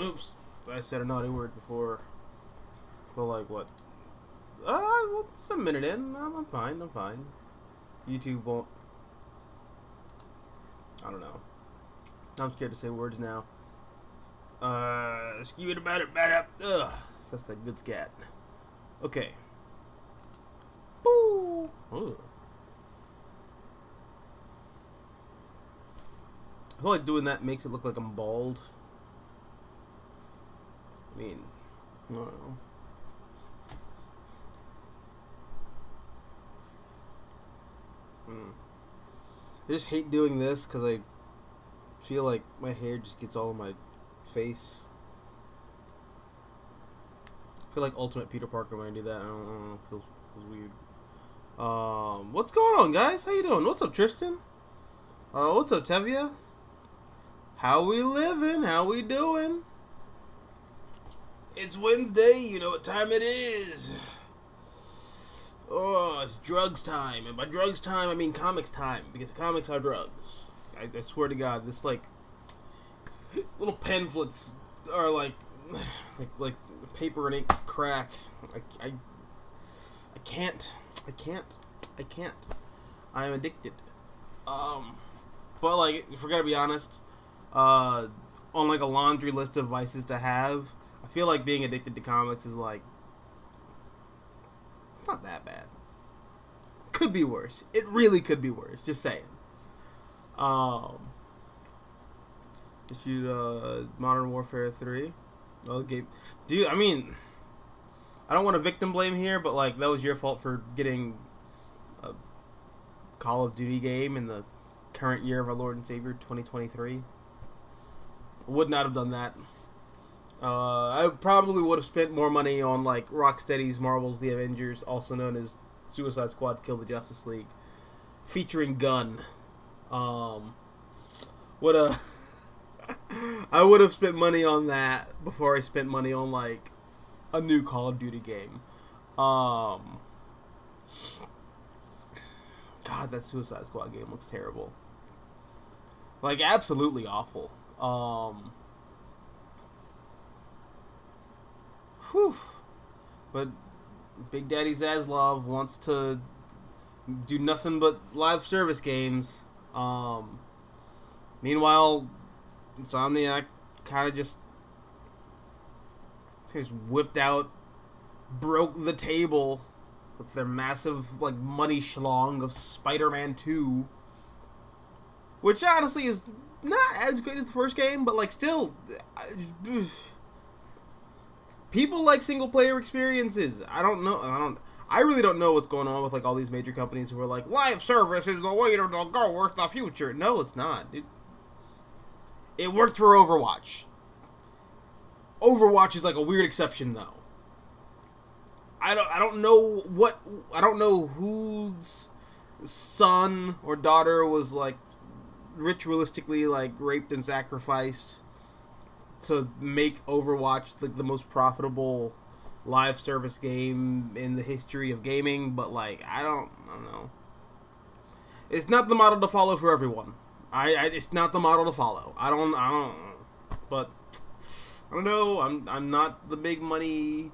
Oops. I said a naughty word before. So, like, what? Well, it's a minute in. I'm fine. I'm fine. YouTube won't. I don't know. I'm scared to say words now. Skew it about it, bad up. Ugh. That's that good scat. Okay. Boo! Ooh. I feel like doing that makes it look like I'm bald. I mean, I don't know. I just hate doing this because I feel like my hair just gets all in my face. I feel like Ultimate Peter Parker when I do that. I don't know. It feels weird. What's going on, guys? How you doing? What's up, Tristan? What's up, Tevia? How we living? How we doing? It's Wednesday. You know what time it is. Oh, it's drugs time. And by drugs time, I mean comics time. Because comics are drugs. I swear to God, this, like, little pamphlets are like paper and ink crack. I can't. I am addicted. But, like, if we're gonna be honest, on, like, a laundry list of vices to have, I feel like being addicted to comics is, like, it's not that bad. Could be worse. It really could be worse. Just saying. Issued Modern Warfare 3. Okay. Dude, I mean, I don't want to victim blame here, but, like, that was your fault for getting a Call of Duty game in the current year of our Lord and Savior, 2023. Would not have done that. I probably would have spent more money on, like, Rocksteady's Marvel's The Avengers, also known as Suicide Squad Kill the Justice League, featuring Gunn. I would have spent money on that before I spent money on, like, a new Call of Duty game. God, that Suicide Squad game looks terrible. Like, absolutely awful. Whew. But Big Daddy Zaslav wants to do nothing but live service games. Meanwhile, Insomniac kind of just whipped out, broke the table with their massive, like, money schlong of Spider-Man 2. Which, honestly, is not as great as the first game, but, like, still, people like single-player experiences. I really don't know what's going on with, like, all these major companies who are like, live service is the way to go, it's the future. No, it's not, dude. It worked for Overwatch. Overwatch is, like, a weird exception, though. I don't know whose son or daughter was, like, ritualistically, like, raped and sacrificed to make Overwatch, like, the most profitable live service game in the history of gaming, but, like, I don't know. It's not the model to follow for everyone. It's not the model to follow. I don't know. But I don't know. I'm not the big money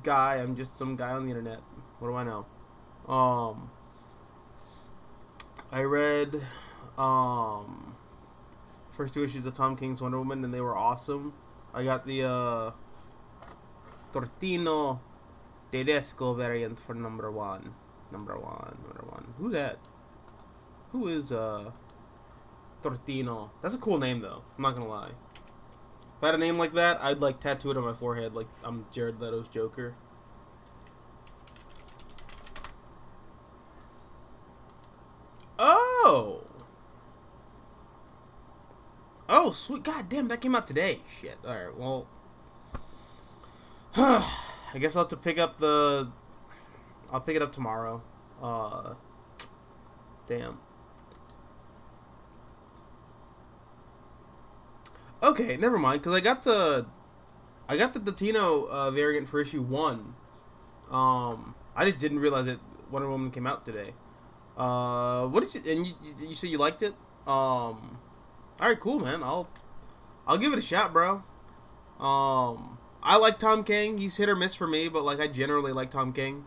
guy. I'm just some guy on the internet. What do I know? I read first 2 issues of Tom King's Wonder Woman, and they were awesome. I got the Tortino Tedesco variant for number one. Who that? Who is Tortino? That's a cool name, though. I'm not gonna lie. If I had a name like that, I'd, like, tattoo it on my forehead like I'm Jared Leto's Joker. Oh, sweet. God damn, that came out today. Shit. Alright, well. I guess I'll have to pick up I'll pick it up tomorrow. Damn. Okay, never mind, because I got the Latino variant for issue 1. I just didn't realize that Wonder Woman came out today. What did you, and you said you liked it? Alright, cool, man. I'll give it a shot, bro. I like Tom King. He's hit or miss for me, but like I generally like Tom King.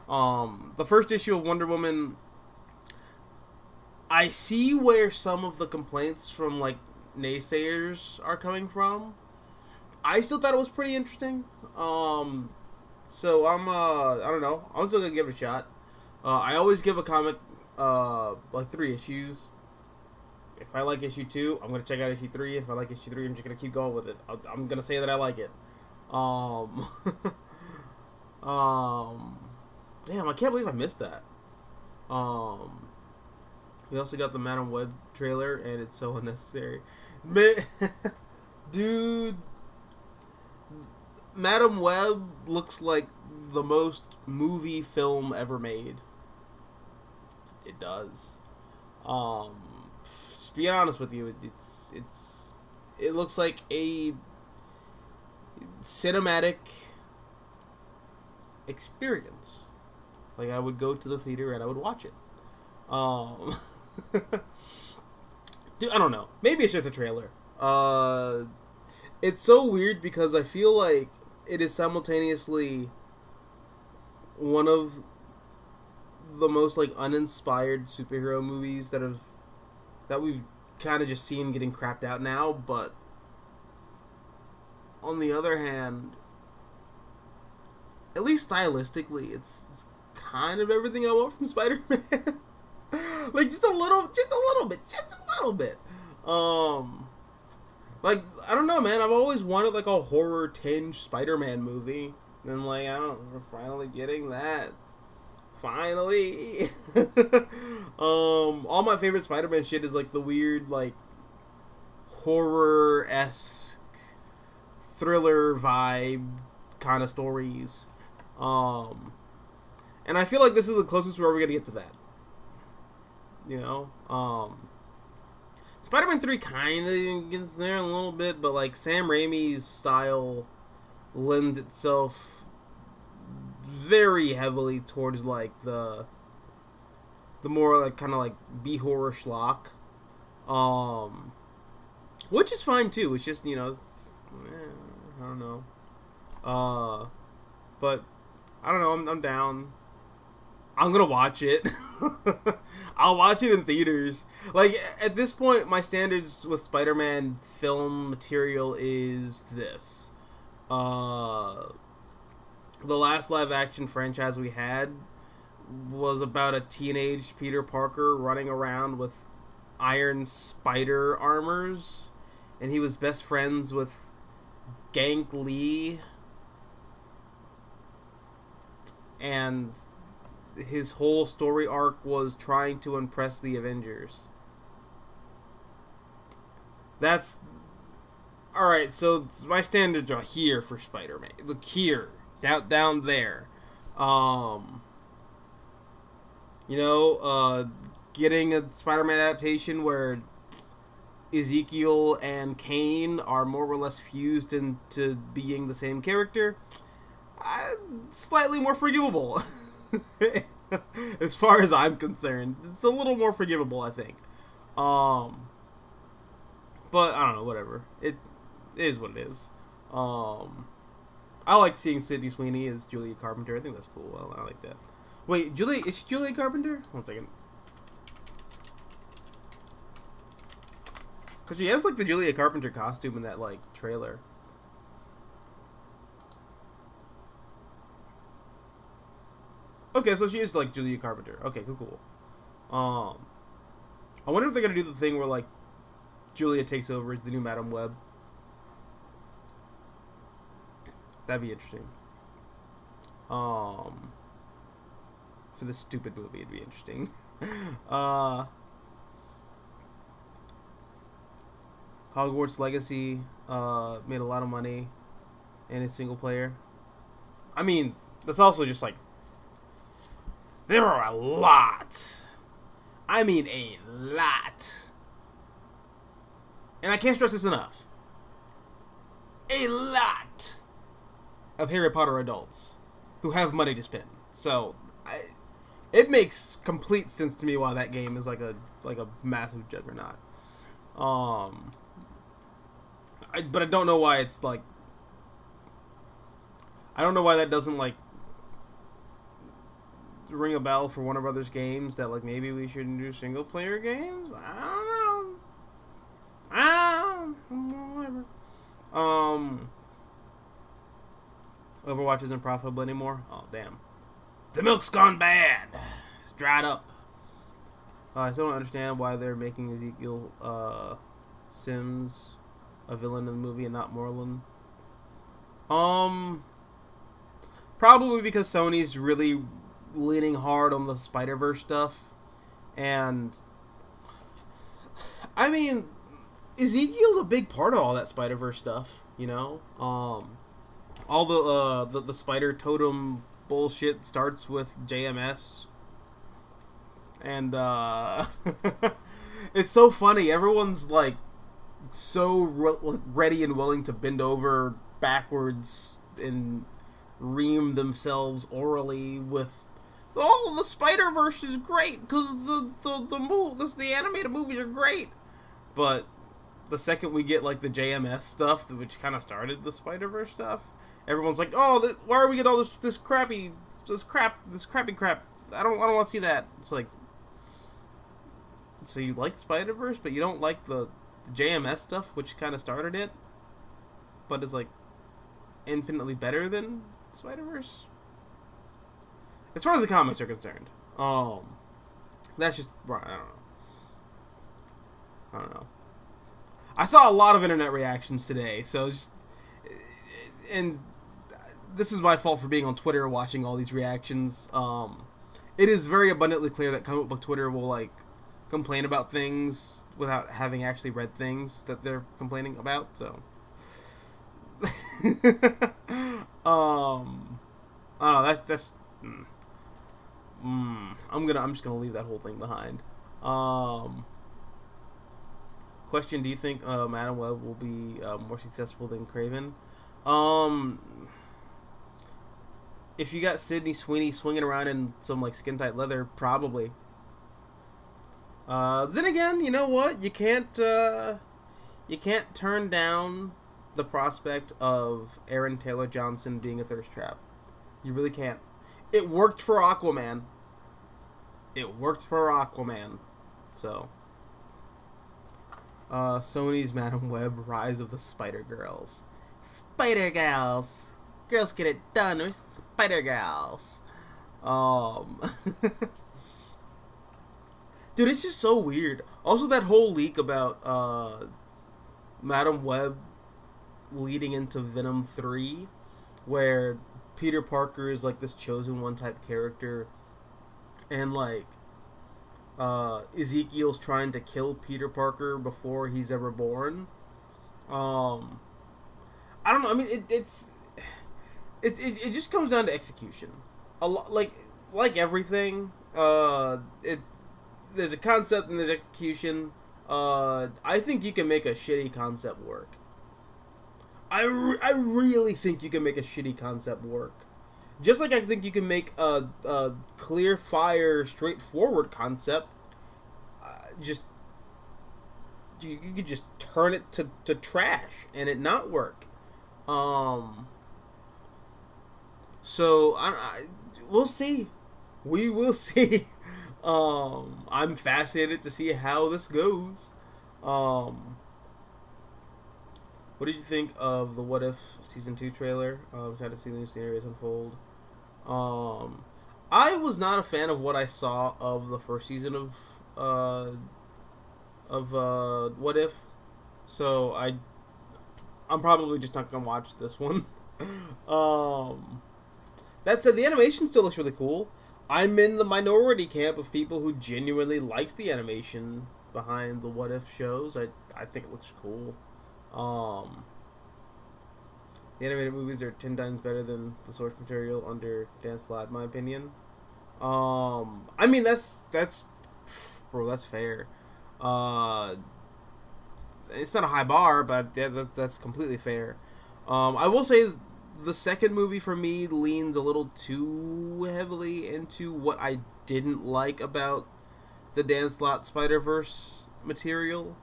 The first issue of Wonder Woman, I see where some of the complaints from like naysayers are coming from. I still thought it was pretty interesting. So I don't know. I'm still gonna give it a shot. I always give a comic like 3 issues. If I like issue 2, I'm gonna check out issue 3. If I like issue 3, I'm just gonna keep going with it. I'm gonna say that I like it. Damn, I can't believe I missed that. We also got the Madam Web trailer, and it's so unnecessary. Dude, Madam Web looks like the most movie film ever made. It does. Just being honest with you, it looks like a cinematic experience. Like I would go to the theater and I would watch it. Dude, I don't know. Maybe it's just a trailer. It's so weird because I feel like it is simultaneously one of the most like uninspired superhero movies that we've kind of just seen getting crapped out now, but on the other hand, at least stylistically, it's kind of everything I want from Spider-Man. Like just a little bit. Like I don't know, man. I've always wanted like a horror tinge Spider-Man movie, and like we're finally getting that. Finally. All my favorite Spider-Man shit is like the weird like horror-esque thriller vibe kind of stories. And I feel like this is the closest we're ever gonna get to that. You know? Spider-Man 3 kind of gets there a little bit, but like Sam Raimi's style lends itself very heavily towards like the more like kind of like B-horror schlock. Which is fine too. It's just, you know, I don't know. But I don't know, I'm down. I'm gonna watch it. I'll watch it in theaters. Like, at this point, my standards with Spider-Man film material is this. The last live-action franchise we had was about a teenage Peter Parker running around with iron spider armors, and he was best friends with Gank Lee, and his whole story arc was trying to impress the Avengers. That's alright. So my standards are here for Spider-Man. Look here, down there. Getting a Spider-Man adaptation where Ezekiel and Kane are more or less fused into being the same character, slightly more forgivable. As far as I'm concerned, it's a little more forgivable, I think. But I don't know, whatever. It is what it is. I like seeing Sydney Sweeney as Julia Carpenter. I think that's cool. I like that. Wait, is she Julia Carpenter? 1 second. Because she has like the Julia Carpenter costume in that like trailer. Okay, so she is like Julia Carpenter. Okay, cool. I wonder if they're gonna do the thing where like Julia takes over as the new Madam Web. That'd be interesting. For this stupid movie, it'd be interesting. Hogwarts Legacy made a lot of money in its single player. I mean, that's also just like there are a lot. I mean, a lot. And I can't stress this enough. A lot of Harry Potter adults who have money to spend. So, it makes complete sense to me why that game is like a massive juggernaut. But I don't know why it's like I don't know why that doesn't like ring a bell for Warner Brothers games that like maybe we shouldn't do single player games. I don't know. Whatever. Overwatch isn't profitable anymore. Oh damn, the milk's gone bad. It's dried up. I still don't understand why they're making Ezekiel Sims a villain in the movie and not Moreland. Probably because Sony's really leaning hard on the Spider-Verse stuff, and I mean, Ezekiel's a big part of all that Spider-Verse stuff, you know. All the spider totem bullshit starts with JMS, and it's so funny. Everyone's like so ready and willing to bend over backwards and ream themselves orally with, oh, the Spider-Verse is great because the animated movies are great, but the second we get like the JMS stuff, which kind of started the Spider-Verse stuff, everyone's like, oh, why are we getting all this crappy crap? I don't want to see that. It's like, so you like Spider-Verse, but you don't like the JMS stuff, which kind of started it, but is like infinitely better than Spider-Verse, as far as the comics are concerned. That's just, I don't know. I saw a lot of internet reactions today, so just, and this is my fault for being on Twitter watching all these reactions. It is very abundantly clear that comic book Twitter will like complain about things without having actually read things that they're complaining about. So, that's. I'm just gonna leave that whole thing behind. Question: do you think Madam Web will be more successful than Craven? If you got Sydney Sweeney swinging around in some like skin tight leather, probably. Then again, you know what? You can't turn down the prospect of Aaron Taylor Johnson being a thirst trap. You really can't. It worked for Aquaman. So, Sony's Madam Web: Rise of the Spider Girls. Spider Gals. Girls get it done with Spider Gals. Dude, it's just so weird. Also, that whole leak about Madam Web leading into Venom 3, where Peter Parker is like this chosen one type character, and like Ezekiel's trying to kill Peter Parker before he's ever born. I don't know. I mean, it just comes down to execution. A lot, like everything. There's a concept and there's execution. I think you can make a shitty concept work. I really think you can make a shitty concept work. Just like I think you can make a clear fire, straightforward concept. You could just turn it to trash and it not work. So we'll see. We will see. I'm fascinated to see how this goes. What did you think of the What If Season 2 trailer? Trying to see the new scenarios unfold. I was not a fan of what I saw of the first season of What If, so I'm probably just not gonna watch this one. That said, the animation still looks really cool. I'm in the minority camp of people who genuinely likes the animation behind the What If shows. I think it looks cool. The animated movies are 10 times better than the source material under Dan Slott, in my opinion. I mean, that's bro, that's fair. It's not a high bar, but that's completely fair. I will say the second movie for me leans a little too heavily into what I didn't like about the Dan Slott Spider-Verse material.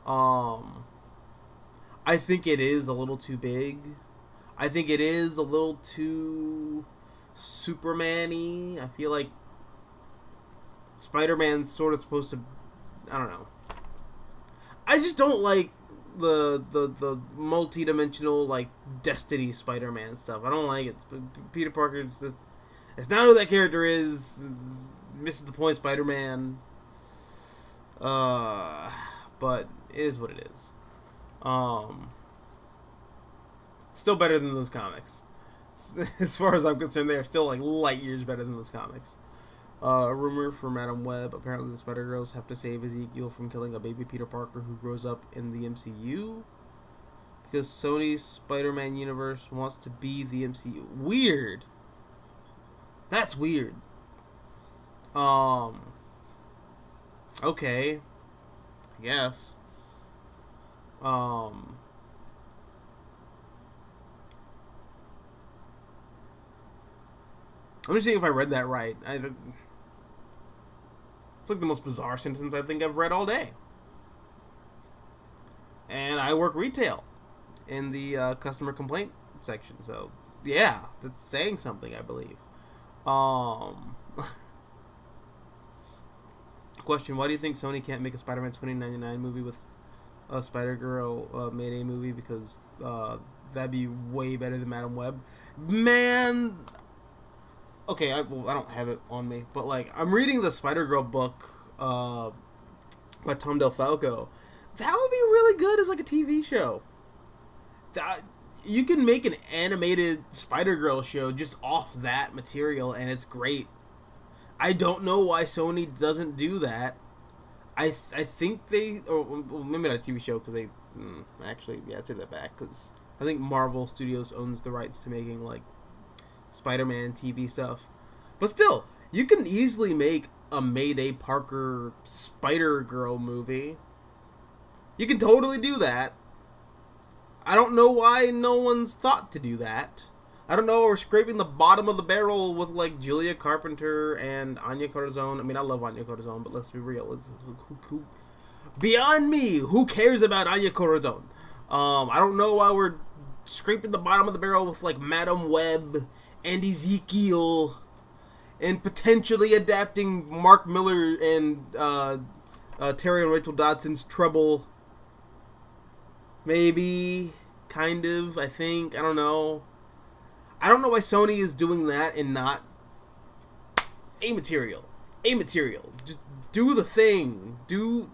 I think it is a little too big. I think it is a little too Superman-y. I feel like Spider-Man's sort of supposed to, I don't know. I just don't like the multi-dimensional, like, Destiny Spider-Man stuff. I don't like it. Peter Parker, it's not who that character is. Misses the point, Spider-Man. But it is what it is. Still better than those comics. As far as I'm concerned, they are still like light years better than those comics. A rumor from Madam Web: apparently the Spider-Girls have to save Ezekiel from killing a baby Peter Parker who grows up in the MCU because Sony's Spider-Man universe wants to be the MCU. Weird. That's weird. Okay. I guess. I'm just seeing if I read that right. It's like the most bizarre sentence I think I've read all day. And I work retail in the customer complaint section, so yeah, that's saying something, I believe. Question: why do you think Sony can't make a Spider-Man 2099 movie with a Spider-Girl Mayday movie? Because that'd be way better than Madam Web. Man, okay, I don't have it on me, but like I'm reading the Spider-Girl book by Tom DelFalco. That would be really good as like a TV show. That you can make an animated Spider-Girl show just off that material, and it's great. I don't know why Sony doesn't do that. I think they, or well, maybe not a TV show because they actually, yeah, I take that back because I think Marvel Studios owns the rights to making like Spider-Man TV stuff. But still, you can easily make a Mayday Parker Spider-Girl movie. You can totally do that. I don't know why no one's thought to do that. I don't know, we're scraping the bottom of the barrel with like Julia Carpenter and Anya Corazon. I mean, I love Anya Corazon, but let's be real. Who beyond me, who cares about Anya Corazon? I don't know why we're scraping the bottom of the barrel with like Madam Web and Ezekiel and potentially adapting Mark Miller and Terry and Rachel Dodson's Trouble. Maybe, kind of, I think, I don't know. I don't know why Sony is doing that and not A material. Just do the thing. Do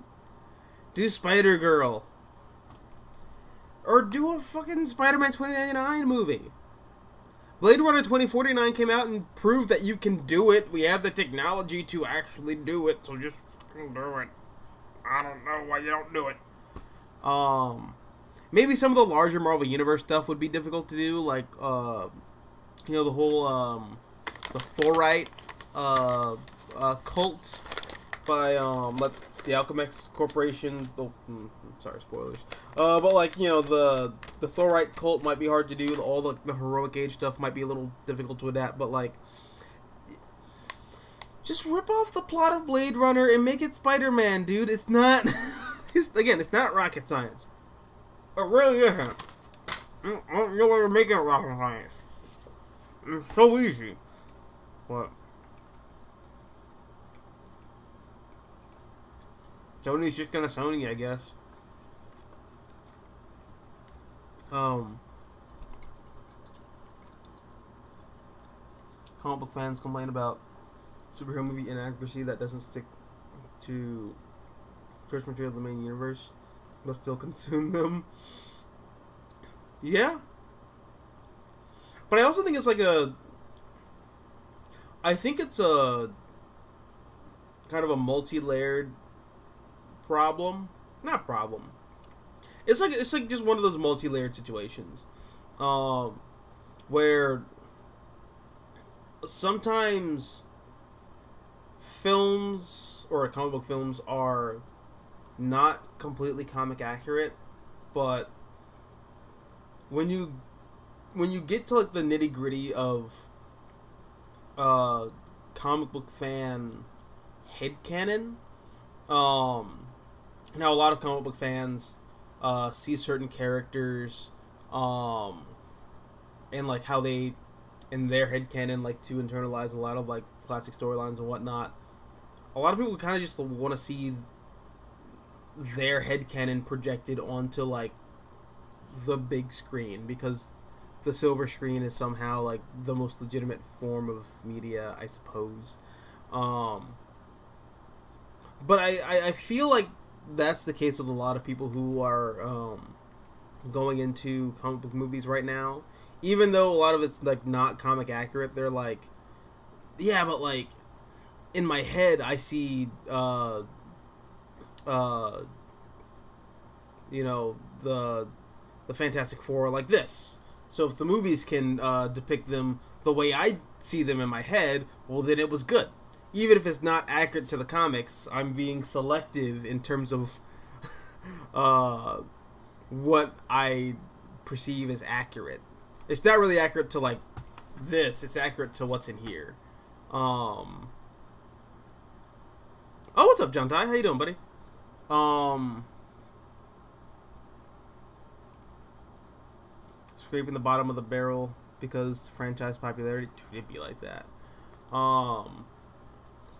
Spider-Girl. Or do a fucking Spider-Man 2099 movie. Blade Runner 2049 came out and proved that you can do it. We have the technology to actually do it, so just fucking do it. I don't know why you don't do it. Maybe some of the larger Marvel Universe stuff would be difficult to do, like, you know, the whole, the Thorite, cult by, the Alchemax Corporation. Oh, sorry, spoilers. But, like, you know, the Thorite cult might be hard to do. All the Heroic Age stuff might be a little difficult to adapt, but, like, just rip off the plot of Blade Runner and make it Spider-Man, dude. It's not, it's not rocket science. It really isn't. I don't know why we're making it rocket science. It's so easy. But Sony's just gonna Sony, I guess. Comic book fans complain about superhero movie inaccuracy that doesn't stick to source material of the main universe, but still consume them. Yeah. But I also think it's like I think it's a kind of a multi-layered problem. Not problem. It's like just one of those multi-layered situations. Where sometimes films or comic book films are not completely comic accurate, but when you get to like the nitty gritty of comic book fan headcanon, now a lot of comic book fans see certain characters and like how they in their headcanon like to internalize a lot of like classic storylines and whatnot. A lot of people kind of just want to see their headcanon projected onto like the big screen because the silver screen is somehow like the most legitimate form of media, I suppose. But I feel like that's the case with a lot of people who are going into comic book movies right now. Even though a lot of it's like not comic accurate, they're like, yeah, but like in my head I see you know, the Fantastic Four like this. So if the movies can depict them the way I see them in my head, well then it was good. Even if it's not accurate to the comics, I'm being selective in terms of what I perceive as accurate. It's not really accurate to like this. It's accurate to what's in here. Oh, what's up, John Ty? How you doing, buddy? Scraping the bottom of the barrel because franchise popularity. It'd be like that.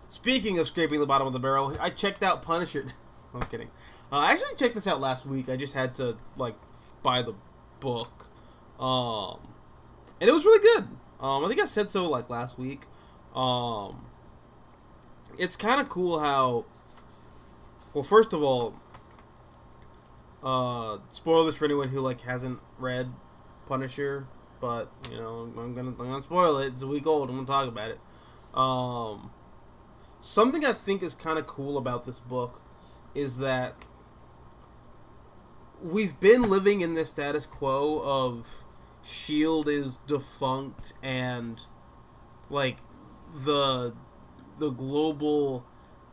Speaking of scraping the bottom of the barrel, I checked out Punisher. I'm kidding. I actually checked this out last week. I just had to like buy the book, and it was really good. I think I said so like last week. It's kind of cool how. Well, first of all, spoilers for anyone who like hasn't read Punisher, but you know I'm gonna spoil it. It's a week old. I'm gonna talk about it. Something I think is kind of cool about this book is that we've been living in this status quo of S.H.I.E.L.D. is defunct and like the global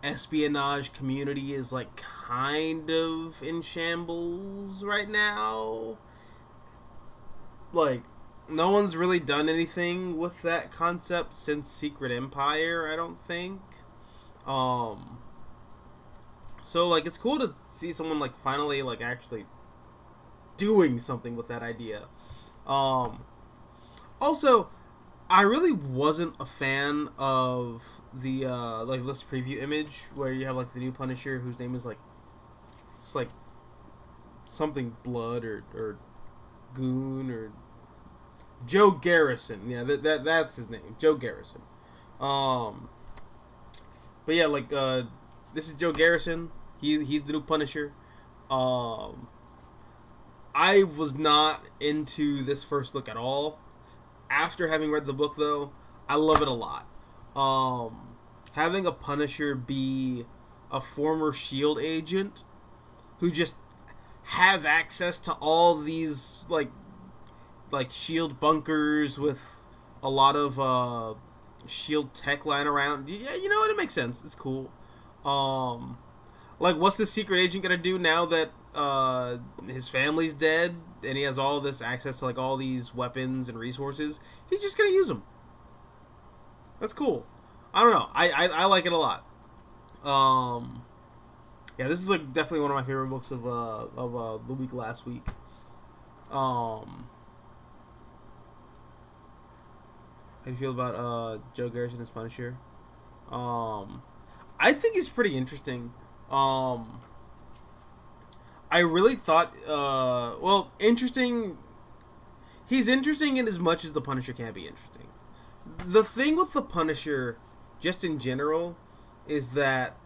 espionage community is like kind of in shambles right now. Like no one's really done anything with that concept since Secret Empire, I don't think. So like it's cool to see someone like finally like actually doing something with that idea. Also, I really wasn't a fan of the like this preview image where you have like the new Punisher whose name is like it's like something Blood or Goon or Joe Garrison. Yeah, that's his name, Joe Garrison. But yeah, like this is Joe Garrison. He's the new Punisher. I was not into this first look at all. After having read the book, though, I love it a lot. Having a Punisher be a former S.H.I.E.L.D. agent who just has access to all these like S.H.I.E.L.D. bunkers with a lot of S.H.I.E.L.D. tech lying around. Yeah, you know what? It makes sense. It's cool. Like, what's the secret agent gonna do now that his family's dead and he has all this access to like all these weapons and resources? He's just gonna use them. That's cool. I don't know. I like it a lot. Yeah, this is like definitely one of my favorite books of the week last week. How do you feel about Joe Garrison as Punisher? I think he's pretty interesting. I really thought, interesting. He's interesting in as much as the Punisher can be interesting. The thing with the Punisher, just in general, is that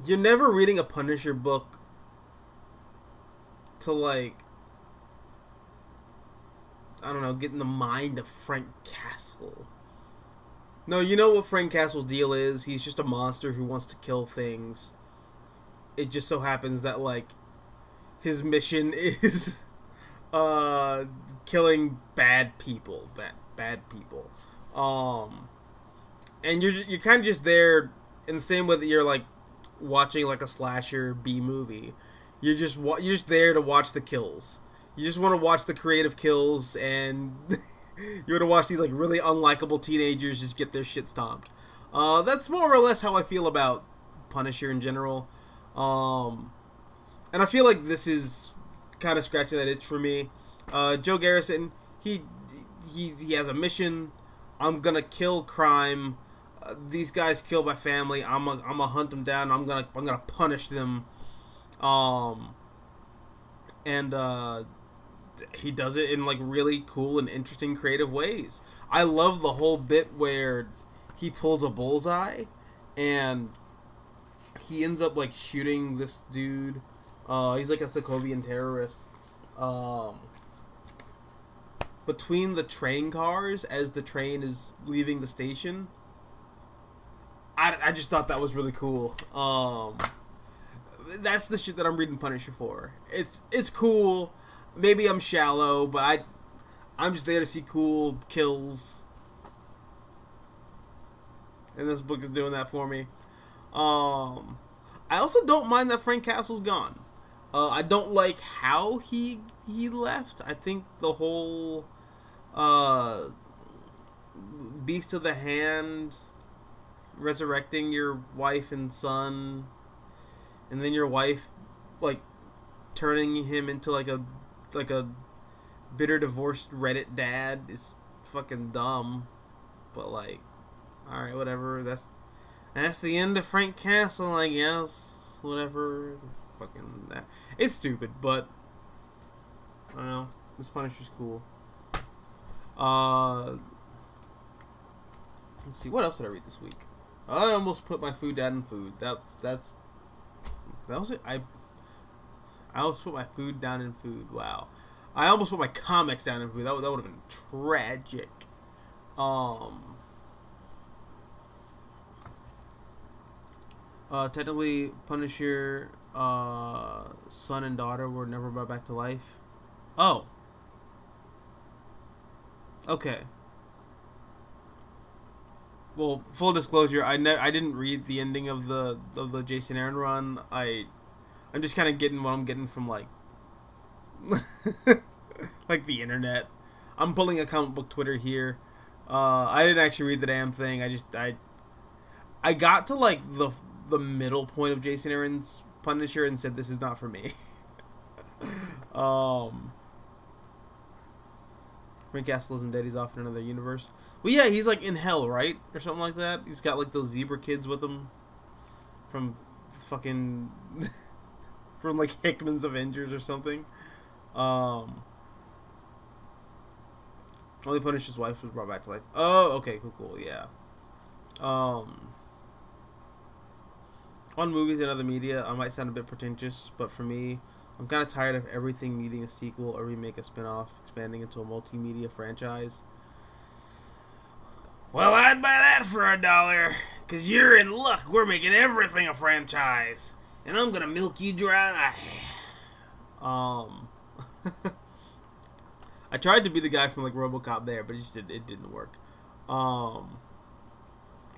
you're never reading a Punisher book to like, I don't know, get in the mind of Frank Castle. No, you know what Frank Castle's deal is? He's just a monster who wants to kill things. It just so happens that, like, his mission is killing bad people. Bad people. And you're kind of just there in the same way that you're, like, watching, like, a slasher B movie. You're just there to watch the kills. You just want to watch the creative kills, and you want to watch these like really unlikable teenagers just get their shit stomped. That's more or less how I feel about Punisher in general. And I feel like this is kind of scratching that itch for me. Joe Garrison, he has a mission. I'm gonna kill crime. These guys kill my family. I'm gonna hunt them down. I'm gonna punish them. And he does it in like really cool and interesting, creative ways. I love the whole bit where he pulls a bullseye, and he ends up like shooting this dude. He's like a Sokovian terrorist. Between the train cars as the train is leaving the station. I just thought that was really cool. That's the shit that I'm reading Punisher for. It's cool. Maybe I'm shallow, but I'm just there to see cool kills. And this book is doing that for me. I also don't mind that Frank Castle's gone. I don't like how he left. I think the whole Beast of the Hand resurrecting your wife and son, and then your wife like turning him into like a bitter divorced Reddit dad is fucking dumb. But like, all right, whatever. That's the end of Frank Castle, I guess. Whatever. Fucking that. It's stupid, but I don't know. This Punisher's cool. Let's see. What else did I read this week? I almost put my food down in food. That was it. I almost put my food down in food. Wow. I almost put my comics down in food. That would have been tragic. Technically, Punisher, son and daughter were never brought back to life. Oh. Okay. Well, full disclosure, I didn't read the ending of the Jason Aaron run. I'm just kind of getting what I'm getting from like like the internet. I'm pulling a comic book Twitter here. I didn't actually read the damn thing. I got to like the middle point of Jason Aaron's Punisher and said this is not for me. Frank Castle isn't dead. He's off in another universe. Well, yeah, he's like in hell, right? Or something like that. He's got like those zebra kids with him from fucking from like Hickman's Avengers or something. Only Punisher's wife was brought back to life. Oh, okay, cool, yeah. On movies and other media, I might sound a bit pretentious, but for me, I'm kind of tired of everything needing a sequel, a remake, a spin-off, expanding into a multimedia franchise. Well, I'd buy that for $1, 'cause you're in luck. We're making everything a franchise, and I'm gonna milk you dry. I tried to be the guy from like RoboCop there, but it didn't work.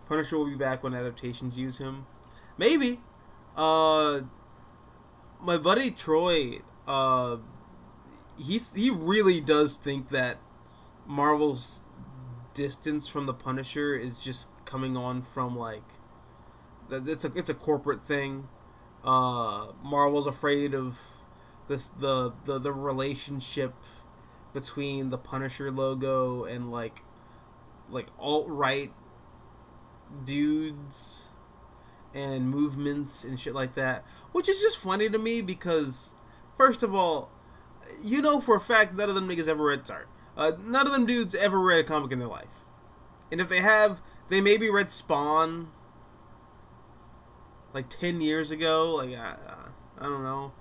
Punisher will be back when adaptations use him. Maybe. My buddy Troy, he really does think that Marvel's distance from the Punisher is just coming on from like it's a corporate thing. Marvel's afraid of the relationship between the Punisher logo and like alt-right dudes and movements and shit like that, which is just funny to me because, first of all, you know for a fact none of them niggas ever read, none of them dudes ever read a comic in their life. And if they have, they maybe read Spawn like 10 years ago, like, I don't know.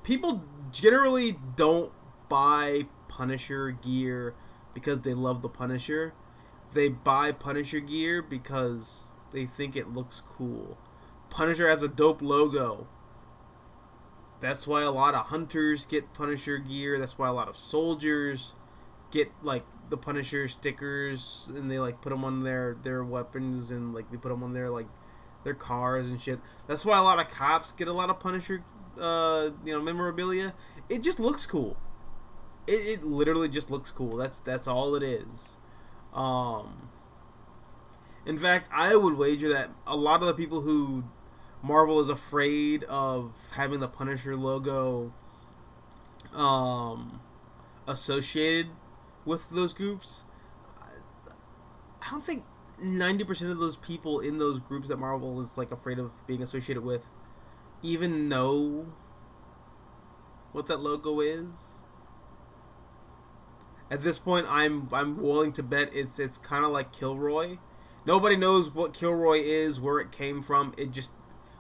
People generally don't buy Punisher gear because they love the Punisher. They buy Punisher gear because they think it looks cool. Punisher has a dope logo. That's why a lot of hunters get Punisher gear. That's why a lot of soldiers get like the Punisher stickers, and they like put them on their weapons, and like they put them on their cars and shit. That's why a lot of cops get a lot of Punisher memorabilia. It just looks cool. It literally just looks cool. That's all it is. In fact, I would wager that a lot of the people who Marvel is afraid of having the Punisher logo um, associated with those groups. I don't think 90% of those people in those groups that Marvel is like afraid of being associated with even know what that logo is. At this point, I'm willing to bet it's kind of like Kilroy. Nobody knows what Kilroy is, where it came from. It just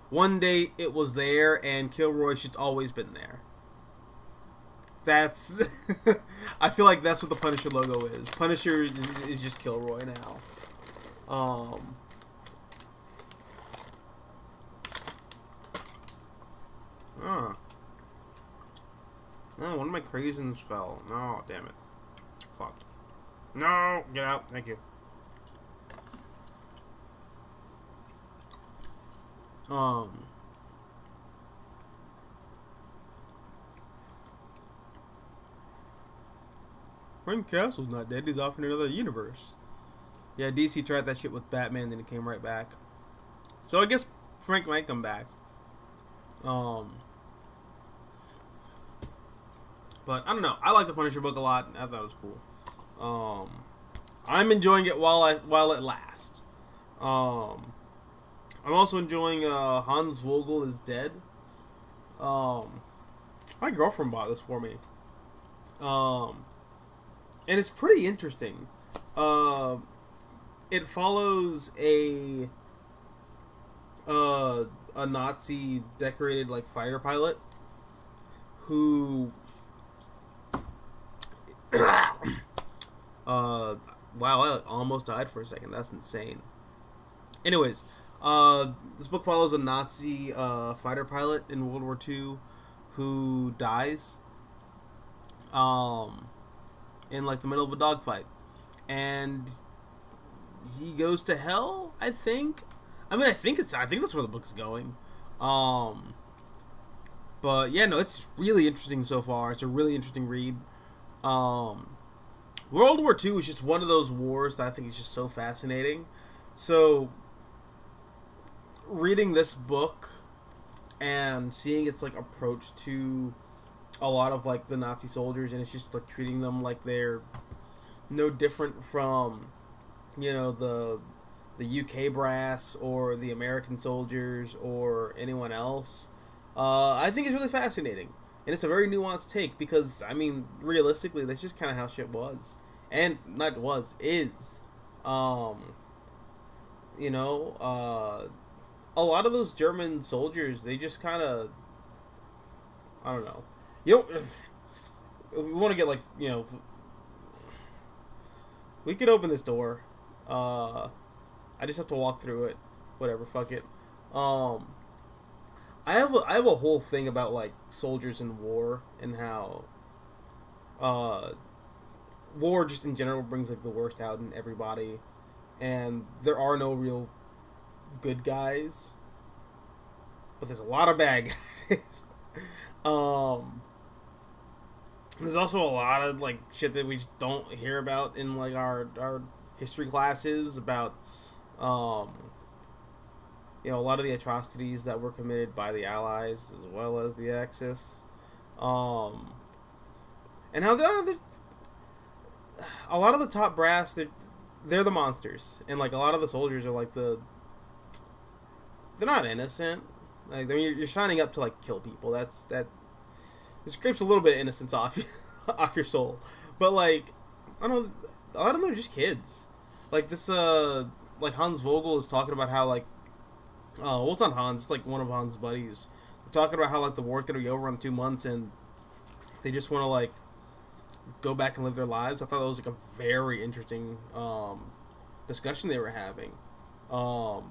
one day it was there, and Kilroy's just always been there. That's I feel like that's what the Punisher logo is. Punisher is just Kilroy now. Oh, one of my craisins fell. No, damn it. Fuck. No, get out. Thank you. Frank Castle's not dead. He's off in another universe. Yeah, DC tried that shit with Batman, then it came right back. So I guess Frank might come back. But I don't know. I like the Punisher book a lot. I thought it was cool. I'm enjoying it while it lasts. I'm also enjoying Hans Vogel is Dead. My girlfriend bought this for me. And it's pretty interesting. It follows a Nazi decorated like fighter pilot who wow, I almost died for a second. That's insane. Anyways, this book follows a Nazi fighter pilot in World War II who dies in like the middle of a dogfight, and he goes to hell. I think that's where the book's going. But yeah, no, it's really interesting so far. It's a really interesting read. World War II is just one of those wars that I think is just so fascinating. So reading this book and seeing its like approach to a lot of like the Nazi soldiers, and it's just like treating them like they're no different from, you know, the UK brass or the American soldiers or anyone else. I think it's really fascinating. And it's a very nuanced take because, I mean, realistically, that's just kind of how shit was. And not was, is. You know, a lot of those German soldiers, they just kind of, I don't know. You know, we want to get like, you know, we could open this door. I just have to walk through it. Whatever, fuck it. I have a whole thing about like soldiers in war and how war just in general brings like the worst out in everybody, and there are no real good guys, but there's a lot of bad guys. There's also a lot of like shit that we just don't hear about in like our history classes about you know, a lot of the atrocities that were committed by the Allies as well as the Axis, and how a lot of the top brass, they're the monsters, and like a lot of the soldiers are like they're not innocent. Like you're signing up to like kill people. That scrapes a little bit of innocence off off your soul. But like I don't know, a lot of them are just kids. Like this like Hans Vogel is talking about how like well, it's not Hans, it's like one of Hans' buddies. They're talking about how like the war's gonna be over in 2 months and they just want to like go back and live their lives. I thought that was like a very interesting discussion they were having. I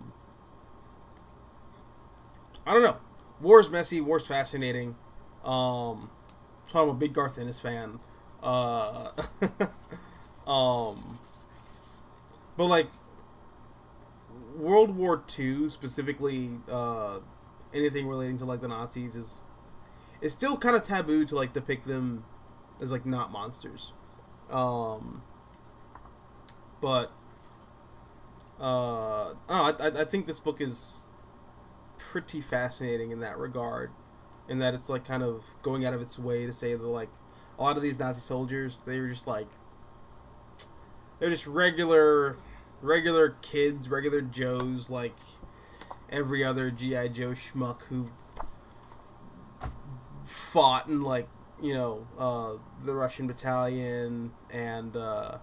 don't know. War's messy. War's fascinating. So I'm a big Garth Ennis fan. But like World War II specifically, anything relating to like the Nazis is still kind of taboo to like depict them as like not monsters. But I think this book is pretty fascinating in that regard. in that it's like kind of going out of its way to say that like a lot of these Nazi soldiers, they were just like, they're just regular kids, regular Joes, like every other G.I. Joe schmuck who fought in like, you know, the Russian battalion and the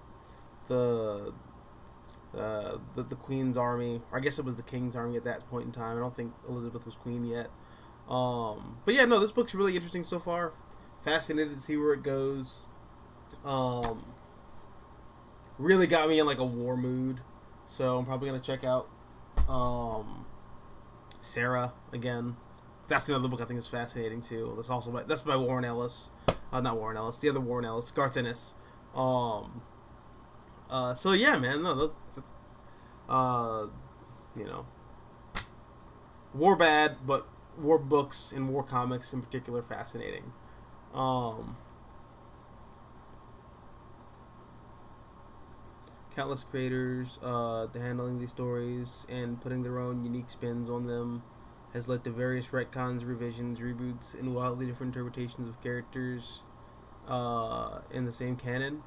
Queen's army. Or I guess it was the King's army at that point in time. I don't think Elizabeth was queen yet. But yeah, no, this book's really interesting so far. Fascinated to see where it goes. Really got me in like a war mood. So I'm probably gonna check out Sarah again. That's another book I think is fascinating too. That's by Warren Ellis. Not Warren Ellis, the other Warren Ellis, Garth Ennis. So yeah, man, no, you know, war bad, but war books and war comics in particular fascinating. Countless creators to handling these stories and putting their own unique spins on them has led to various retcons, revisions, reboots, and wildly different interpretations of characters in the same canon.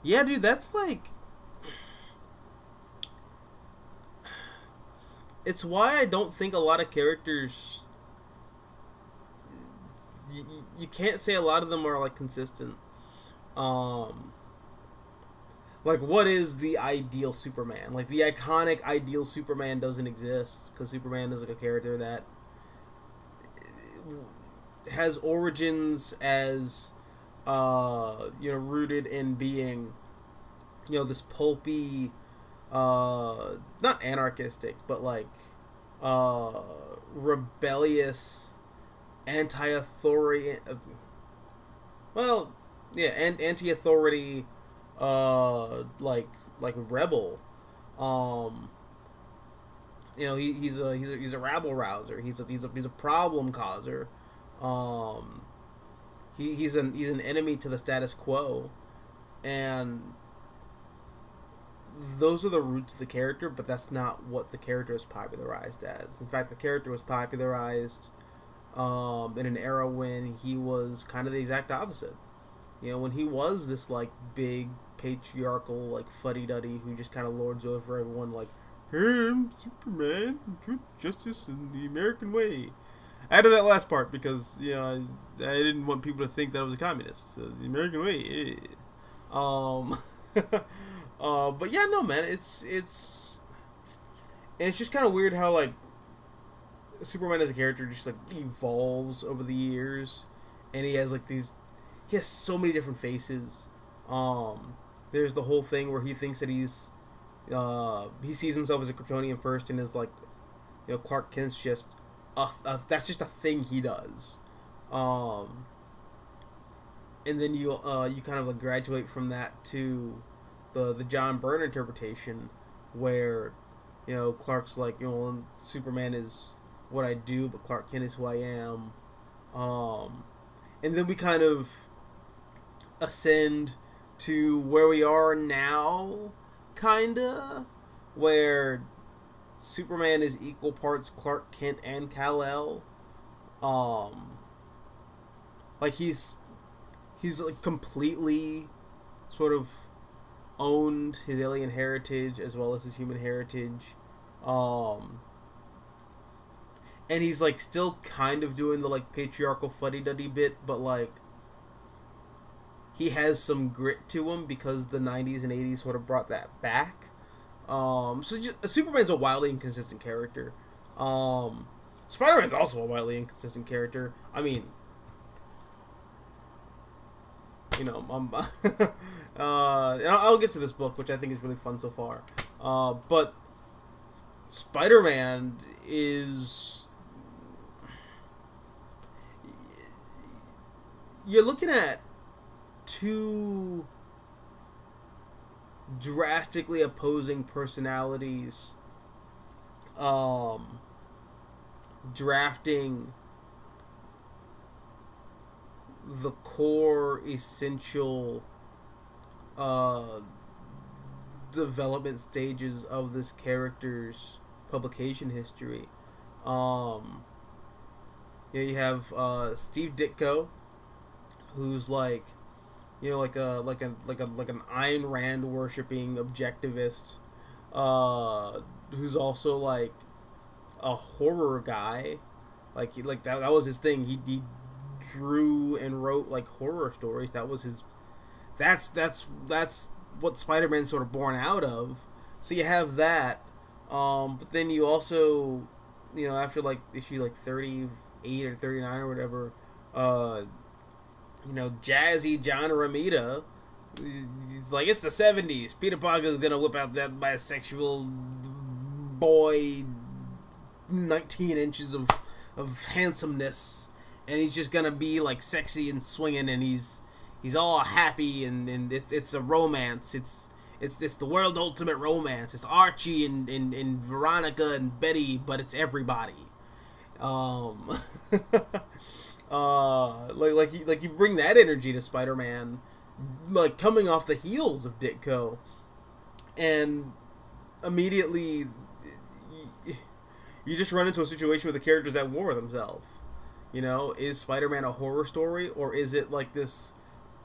Yeah, dude, that's like... It's why I don't think a lot of characters... You can't say a lot of them are, like, consistent. Like, what is the ideal Superman? Like, the iconic ideal Superman doesn't exist, because Superman is, like, a character that has origins as, you know, rooted in being, you know, this pulpy, not anarchistic, but, like, rebellious, anti-authority, well, yeah, and anti-authority, like rebel. You know, he's a rabble rouser. He's a problem causer. He's an enemy to the status quo, and those are the roots of the character. But that's not what the character is popularized as. In fact, the character was popularized in an era when he was kind of the exact opposite. You know, when he was this like big patriarchal like fuddy-duddy who just kind of lords over everyone, like, hey, I'm Superman, truth, justice, and the American way. I added that last part because, you know, I didn't want people to think that I was a communist. So the American way. But yeah, no, man, it's just kind of weird how like Superman as a character just like evolves over the years, and he has so many different faces. There's the whole thing where he thinks that he sees himself as a Kryptonian first, and is like, you know, Clark Kent's just that's just a thing he does. And then you kind of like graduate from that to the John Byrne interpretation, where, you know, Clark's like, you know, Superman is what I do, but Clark Kent is who I am. And then we kind of ascend to where we are now, kinda, where Superman is equal parts Clark Kent and Kal-El. Like he's like completely sort of owned his alien heritage as well as his human heritage. And he's like still kind of doing the like patriarchal fuddy-duddy bit, but like he has some grit to him because the 90s and 80s sort of brought that back. So Superman's a wildly inconsistent character. Spider-Man's also a wildly inconsistent character. I mean, you know, I'll get to this book, which I think is really fun so far. But Spider-Man is... You're looking at two drastically opposing personalities drafting the core essential development stages of this character's publication history. You know, you have Steve Ditko, who's like, you know, like an Ayn Rand worshipping objectivist, who's also like a horror guy. Like that was his thing. He drew and wrote like horror stories. That was his. That's what Spider-Man's sort of born out of. So you have that, but then you also, you know, after like issue like 38 or 39 or whatever, you know, jazzy John Romita. He's like, it's the 70s. Peter Parker's gonna whip out that bisexual boy, 19 inches of handsomeness, and he's just gonna be like sexy and swinging, and he's all happy, and it's a romance. It's the world ultimate romance. It's Archie and Veronica and Betty, but it's everybody. Um, like you bring that energy to Spider-Man, like coming off the heels of Ditko, and immediately you just run into a situation with the characters at war with themselves. You know, is Spider-Man a horror story, or is it like this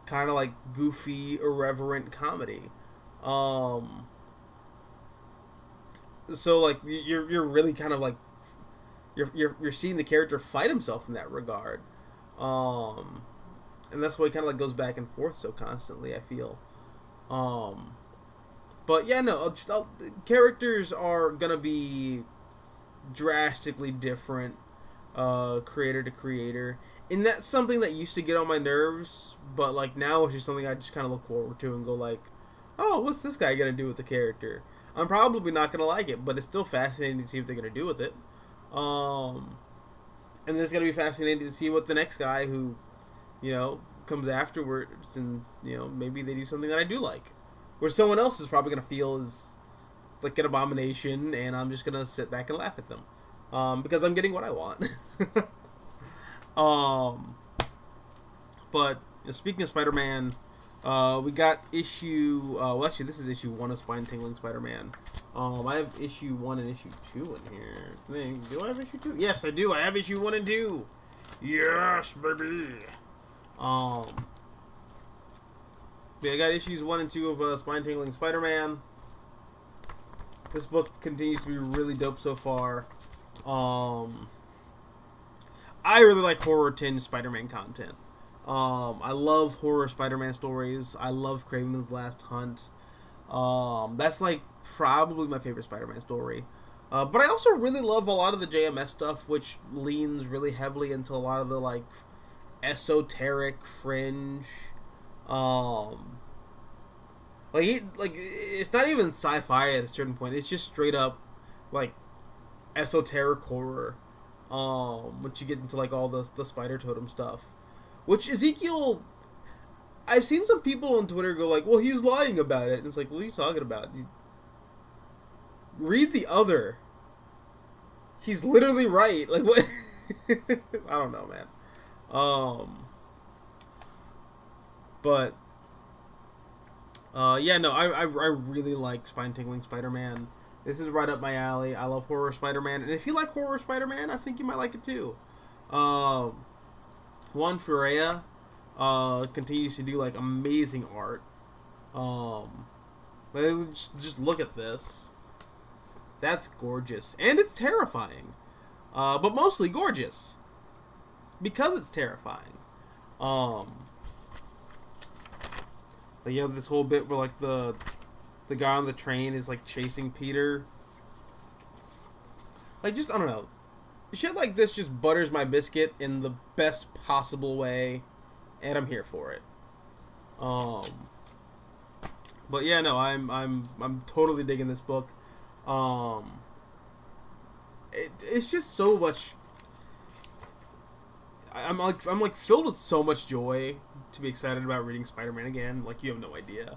kind of like goofy, irreverent comedy? So like you're really kind of like you're seeing the character fight himself in that regard, and that's why he kind of like goes back and forth so constantly, I feel. But yeah, no, characters are gonna be drastically different, creator to creator, and that's something that used to get on my nerves, but like now it's just something I just kind of look forward to and go like, oh, what's this guy gonna do with the character? I'm probably not gonna like it, but it's still fascinating to see what they're gonna do with it. And it's gonna be fascinating to see what the next guy who, you know, comes afterwards, and you know, maybe they do something that I do like, where someone else is probably gonna feel is like an abomination, and I'm just gonna sit back and laugh at them, because I'm getting what I want. But you know, speaking of Spider-Man, we got issue. Well, actually, this is issue 1 of Spine Tingling Spider-Man. I have issue 1 and issue 2 in here. Do I have issue 2? Yes, I do. I have issue 1 and 2. Yes, baby. Yeah, I got issues 1 and 2 of Spine Tingling Spider-Man. This book continues to be really dope so far. I really like horror-tinged Spider-Man content. I love horror Spider-Man stories. I love Kraven's Last Hunt. That's like probably my favorite Spider-Man story. But I also really love a lot of the JMS stuff, which leans really heavily into a lot of the like esoteric fringe. Like it's not even sci-fi at a certain point. It's just straight up like esoteric horror. Once you get into like all the spider totem stuff, which Ezekiel, I've seen some people on Twitter go like, well, he's lying about it, and it's like, what are you talking about? Read the other. He's literally right. Like what? I don't know, man. But yeah, no, I really like Spine Tingling Spider-Man. This is right up my alley. I love horror Spider-Man, and if you like horror Spider-Man, I think you might like it too. Juan Ferreira continues to do like amazing art. Just look at this. That's gorgeous, and it's terrifying, but mostly gorgeous because it's terrifying. But you have this whole bit where like the guy on the train is like chasing Peter. Like, just I don't know. Shit like this just butters my biscuit in the best possible way, and I'm here for it. But yeah, no, I'm totally digging this book. It's just so much. I'm like filled with so much joy to be excited about reading Spider-Man again. Like, you have no idea.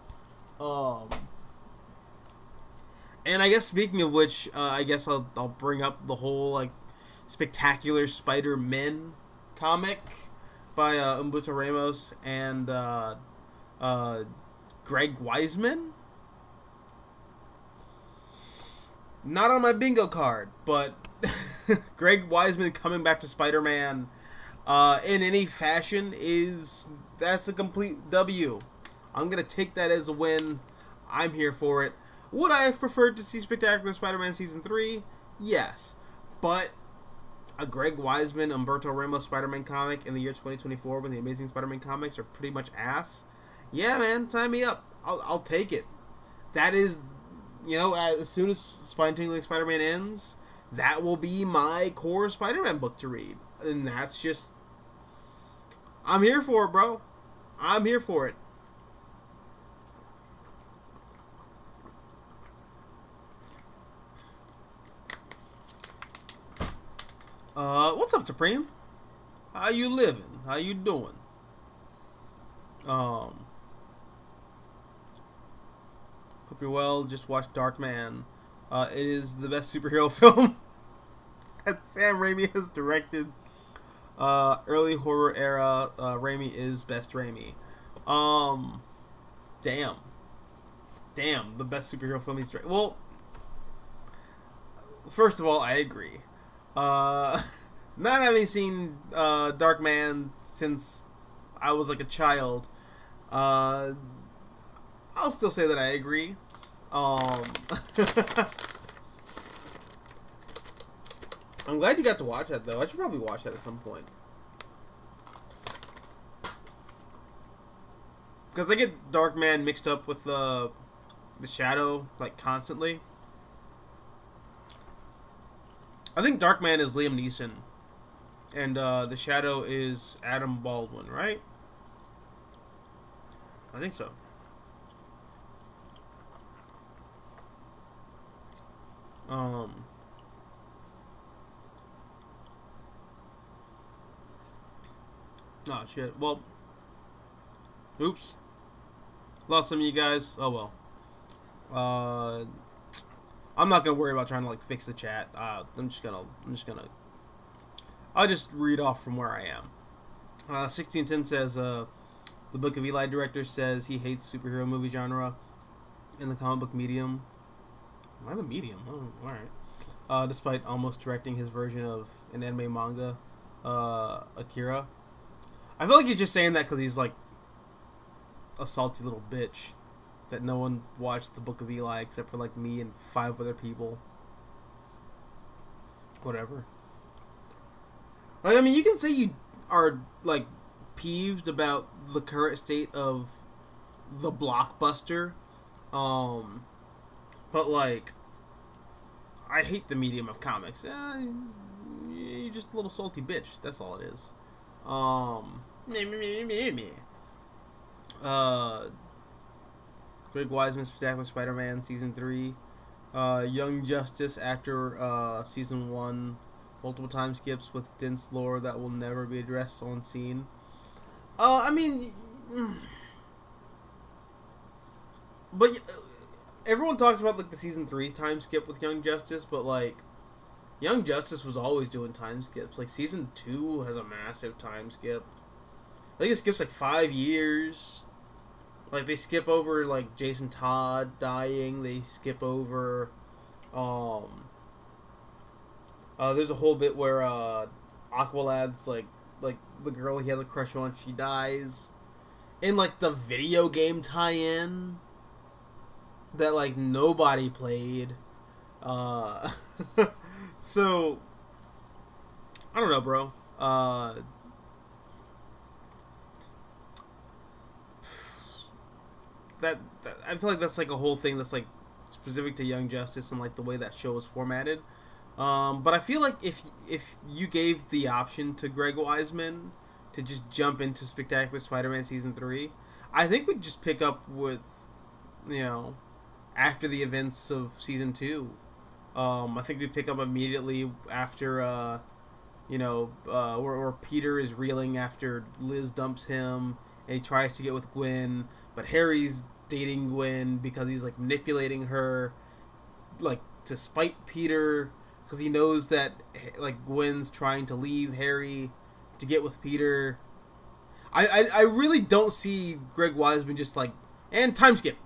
And I guess speaking of which, I guess I'll bring up the whole like Spectacular Spider-Men comic by Humberto Ramos and Greg Weisman. Not on my bingo card, but Greg Weisman coming back to Spider-Man in any fashion that's a complete W. I'm gonna take that as a win. I'm here for it. Would I have preferred to see Spectacular Spider-Man Season 3? Yes. But a Greg Weisman, Humberto Ramos Spider-Man comic in the year 2024 when the Amazing Spider-Man comics are pretty much ass. Yeah, man, sign me up. I'll take it. That is, as soon as Spine-Tingling Spider-Man ends, that will be my core Spider-Man book to read. And that's just... I'm here for it, bro. I'm here for it. What's up, Supreme? How you living? How you doing? Hope you're well. Just watched Darkman. It is the best superhero film that Sam Raimi has directed. Early horror era. Raimi is best Raimi. Damn, the best superhero film he's directed. Well, first of all, I agree. Not having seen Darkman since I was like a child, I'll still say that I agree. I'm glad you got to watch that, though. I should probably watch that at some point. Because I get Darkman mixed up with the Shadow, like, constantly. I think Darkman is Liam Neeson. And the Shadow is Adam Baldwin, right? I think so. Oh shit. Well, oops. Lost some of you guys. Oh well. I'm not gonna worry about trying to like fix the chat. I'll just read off from where I am. 1610 says the Book of Eli director says he hates superhero movie genre in the comic book medium. Why the medium? Oh, alright. Despite almost directing his version of an anime manga, Akira. I feel like he's just saying that because he's like a salty little bitch that no one watched the Book of Eli except for like me and 5 other people. Whatever. Like, I mean, you can say you are like peeved about the current state of the blockbuster, but like, I hate the medium of comics. You're just a little salty bitch. That's all it is. Greg Weisman's Spectacular Spider-Man Season 3. Young Justice after Season 1. Multiple time skips with dense lore that will never be addressed on scene. I mean... But everyone talks about like the Season 3 time skip with Young Justice, but like... Young Justice was always doing time skips. Like, Season 2 has a massive time skip. I think it skips like 5 years. Like, they skip over like Jason Todd dying. They skip over there's a whole bit where Aqualad's like the girl he has a crush on, she dies. In like the video game tie-in that like nobody played. So I don't know, bro. That I feel like that's like a whole thing that's like specific to Young Justice and like the way that show is formatted. But I feel like if you gave the option to Greg Weisman to just jump into Spectacular Spider-Man Season 3, I think we'd just pick up with, after the events of Season 2. I think we'd pick up immediately after, where Peter is reeling after Liz dumps him and he tries to get with Gwen, but Harry's dating Gwen because he's like manipulating her, like to spite Peter, because he knows that like Gwen's trying to leave Harry to get with Peter. I really don't see Greg Weisman just like, and time skip.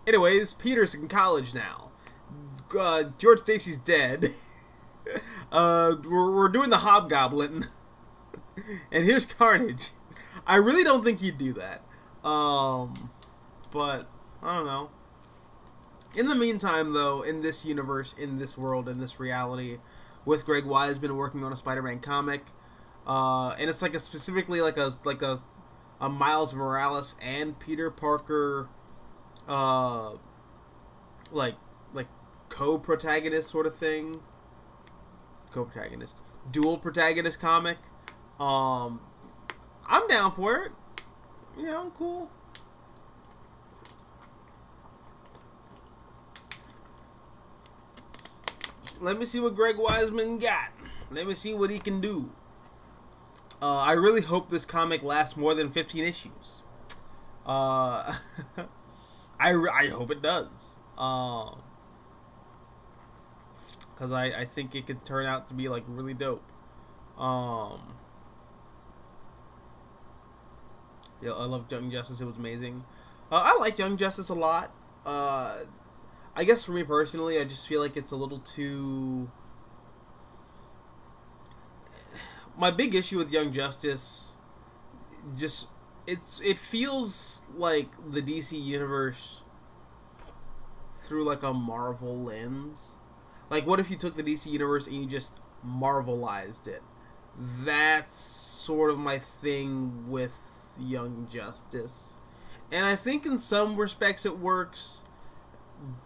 Anyways, Peter's in college now. George Stacy's dead. We're doing the Hobgoblin. And here's Carnage. I really don't think he'd do that. But I don't know. In the meantime, though, in this universe, in this world, in this reality, with Greg Weisman working on a Spider-Man comic, and it's like specifically like a Miles Morales and Peter Parker, like co-protagonist sort of thing. Co-protagonist, dual protagonist comic. I'm down for it. You know, cool. Let me see what Greg Weisman got. Let me see what he can do. I really hope this comic lasts more than 15 issues. I hope it does. Because I think it could turn out to be like really dope. Yeah, I love Young Justice. It was amazing. I like Young Justice a lot. I guess for me personally, I just feel like it's a little too... My big issue with Young Justice, just it feels like the DC universe through like a Marvel lens. Like, what if you took the DC universe and you just Marvelized it? That's sort of my thing with Young Justice, and I think in some respects it works.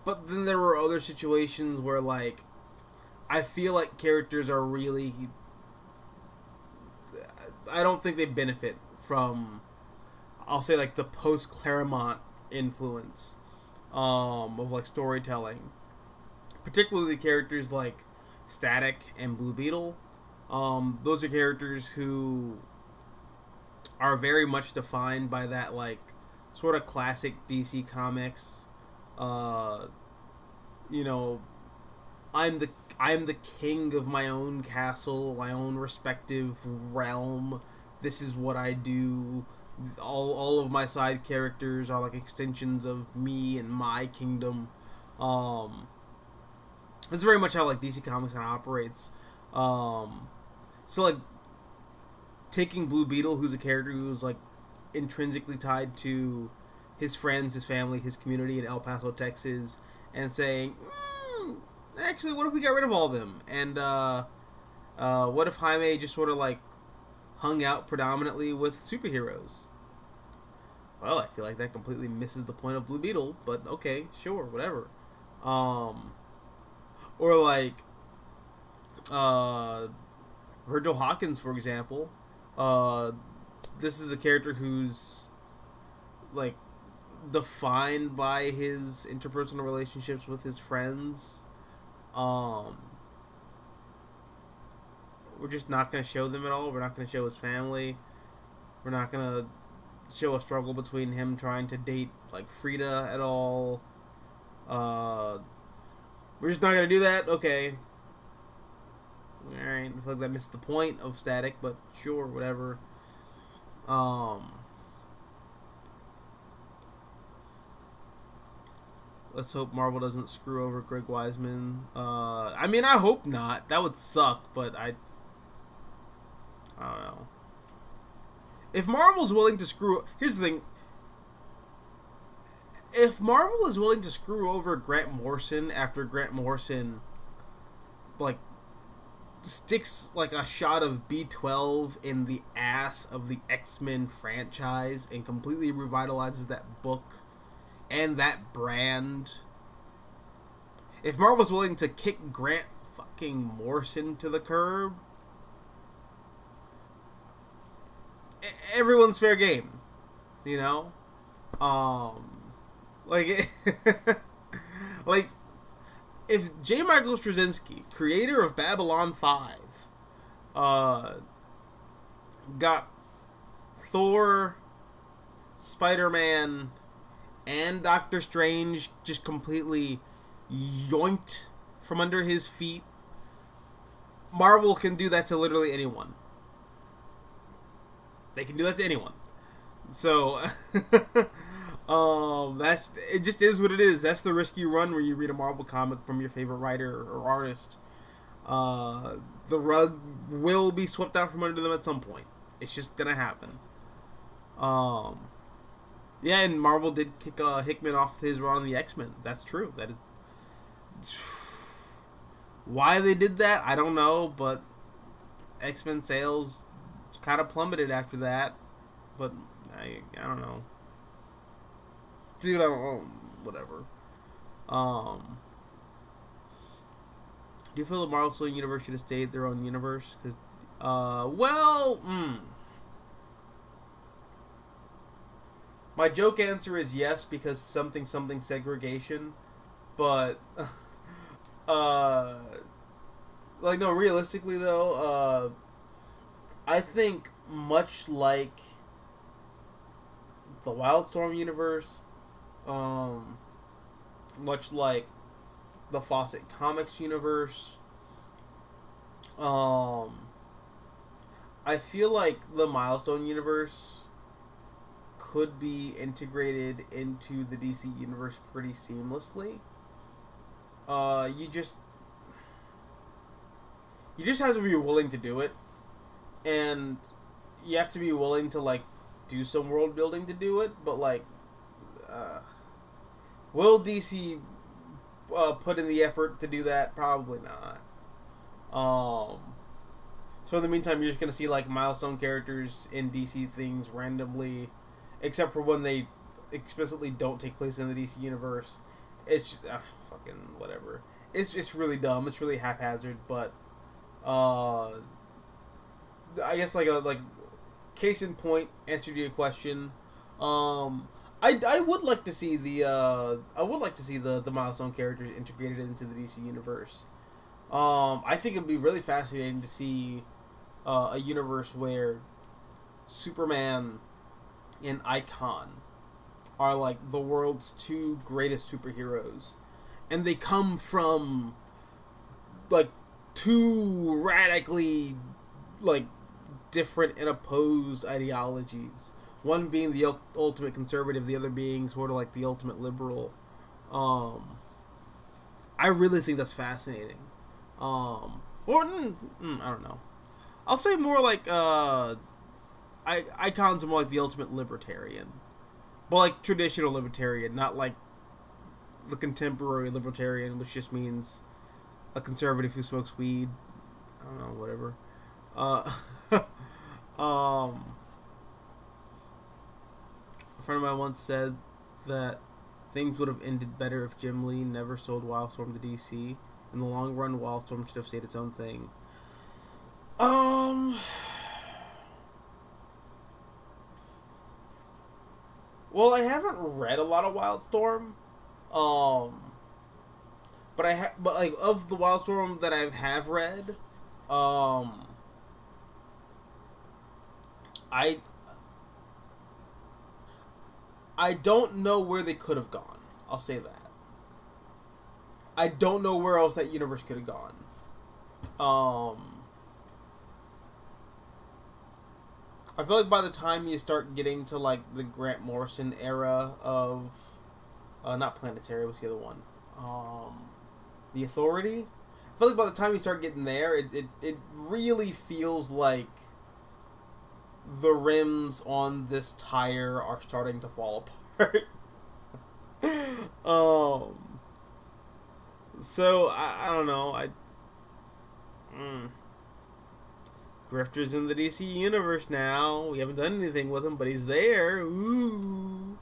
But then there were other situations where, like, I feel like characters are really... I don't think they benefit from, I'll say, like, the post-Claremont influence of, like, storytelling. Particularly characters like Static and Blue Beetle. Those are characters who are very much defined by that, like, sort of classic DC Comics... you know, I'm the king of my own castle, my own respective realm. This is what I do. All of my side characters are like extensions of me and my kingdom. It's very much how like DC Comics kind of operates. So like taking Blue Beetle, who's a character who's like intrinsically tied to his friends, his family, his community in El Paso, Texas, and saying, actually, what if we got rid of all of them? And what if Jaime just sort of like hung out predominantly with superheroes? Well, I feel like that completely misses the point of Blue Beetle, but okay, sure, whatever. Or like Virgil Hawkins, for example. This is a character who's like defined by his interpersonal relationships with his friends. We're just not going to show them at all. We're not going to show his family. We're not going to show a struggle between him trying to date like Frida at all. We're just not going to do that? Okay. Alright, I feel like that missed the point of Static, but sure, whatever. Let's hope Marvel doesn't screw over Greg Weisman. I mean, I hope not. That would suck, but I don't know. If Marvel's willing to screw... Here's the thing. If Marvel is willing to screw over Grant Morrison after Grant Morrison, like, sticks, like, a shot of B12 in the ass of the X-Men franchise and completely revitalizes that book and that brand. If Marvel's willing to kick Grant fucking Morrison to the curb, everyone's fair game, you know? Like, like, if J. Michael Straczynski, creator of Babylon 5, got Thor, Spider-Man, and Doctor Strange just completely yoinked from under his feet, Marvel can do that to literally anyone. They can do that to anyone. So, that's, it just is what it is. That's the risk you run when you read a Marvel comic from your favorite writer or artist. The rug will be swept out from under them at some point. It's just gonna happen. Yeah, and Marvel did kick Hickman off his run on the X-Men. That's true. That is why they did that. I don't know, but X-Men sales kind of plummeted after that. But I don't know, dude. I don't know. Whatever. Do you feel the Marvel Studios universe should have stayed their own universe? Because, my joke answer is yes, because something segregation, but, like, no, realistically, though, I think much like the Wildstorm universe, much like the Fawcett Comics universe, I feel like the Milestone universe could be integrated into the DC universe pretty seamlessly. You just have to be willing to do it, and you have to be willing to like do some world building to do it. But like, will DC put in the effort to do that? Probably not. So in the meantime, you're just gonna see like Milestone characters in DC things randomly, except for when they explicitly don't take place in the DC universe. It's just, fucking whatever. It's really dumb. It's really haphazard. But I guess like case in point, answer to your question. I would like to see the Milestone characters integrated into the DC universe. I think it'd be really fascinating to see a universe where Superman and Icon are like the world's two greatest superheroes, and they come from like two radically like different and opposed ideologies. One being the ultimate conservative, the other being sort of like the ultimate liberal. I really think that's fascinating. I don't know. I'll say more like Icon's more like the ultimate libertarian, but like traditional libertarian, not like the contemporary libertarian, which just means a conservative who smokes weed. I don't know, whatever. A friend of mine once said that things would have ended better if Jim Lee never sold Wildstorm to DC. In the long run, Wildstorm should have stayed its own thing. Well, I haven't read a lot of Wildstorm. But like of the Wildstorm that I have read, I don't know where they could have gone. I'll say that. I don't know where else that universe could have gone. I feel like by the time you start getting to like the Grant Morrison era of, not Planetary, what's the other one? The Authority. I feel like by the time you start getting there, it really feels like the rims on this tire are starting to fall apart. So I don't know. Grifter's in the DC universe now. We haven't done anything with him, but he's there. Ooh.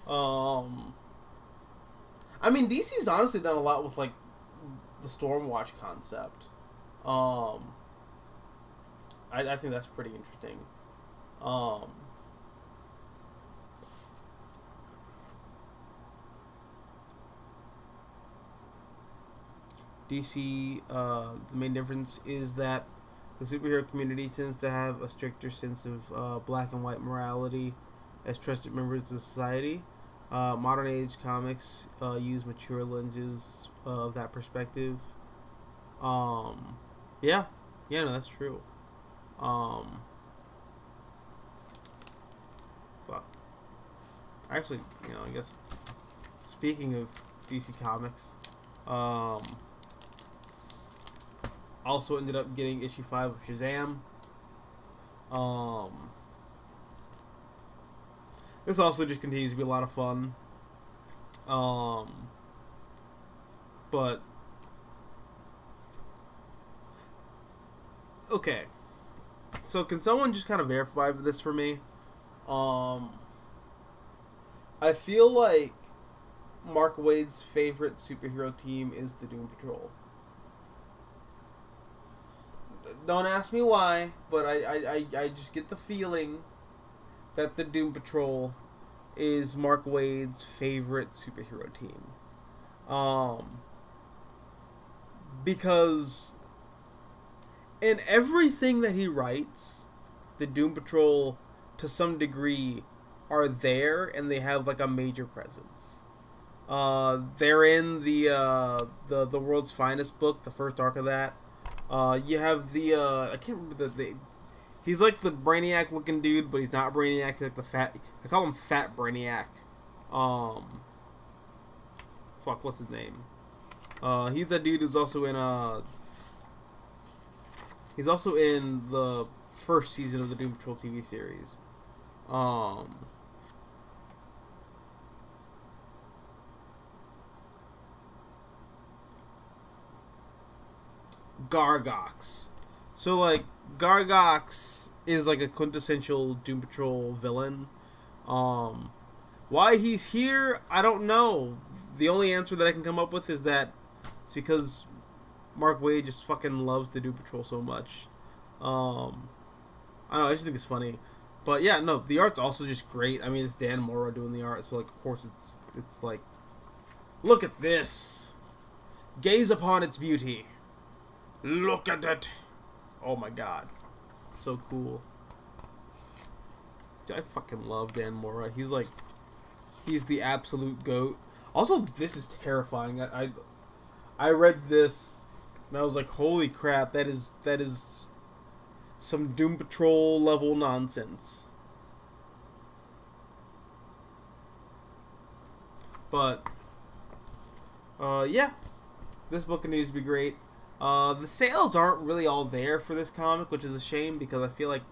I mean, DC's honestly done a lot with like the Stormwatch concept. I think that's pretty interesting. DC, the main difference is that the superhero community tends to have a stricter sense of black and white morality as trusted members of society. Modern age comics use mature lenses of that perspective. Yeah, no, that's true. Fuck. Actually, I guess speaking of DC Comics, also ended up getting issue 5 of Shazam. Um, this also just continues to be a lot of fun. But okay, so can someone just kind of verify this for me? Um, I feel like Mark Waid's favorite superhero team is the Doom Patrol. Don't ask me why, but I just get the feeling that the Doom Patrol is Mark Waid's favorite superhero team. Because in everything that he writes, the Doom Patrol, to some degree, are there and they have like a major presence. They're in the World's Finest book, the first arc of that. You have the I can't remember the he's like the Brainiac looking dude, but he's not Brainiac. He's like the fat. I call him Fat Brainiac. Fuck, what's his name? He's that dude who's also in he's also in the first season of the Doom Patrol TV series. Gargox. So like Gargox is like a quintessential Doom Patrol villain. Why he's here, I don't know. The only answer that I can come up with is that it's because Mark Waid just fucking loves the Doom Patrol so much. I don't know, I just think it's funny. But yeah, no, the art's also just great. I mean, it's Dan Morrow doing the art, so like of course it's like, look at this. Gaze upon its beauty. Look at it. Oh my god. So cool. Dude, I fucking love Dan Mora. He's the absolute GOAT. Also, this is terrifying. I read this and I was like, holy crap, that is some Doom Patrol level nonsense. But yeah. This book continues to be great. The sales aren't really all there for this comic, which is a shame because I feel like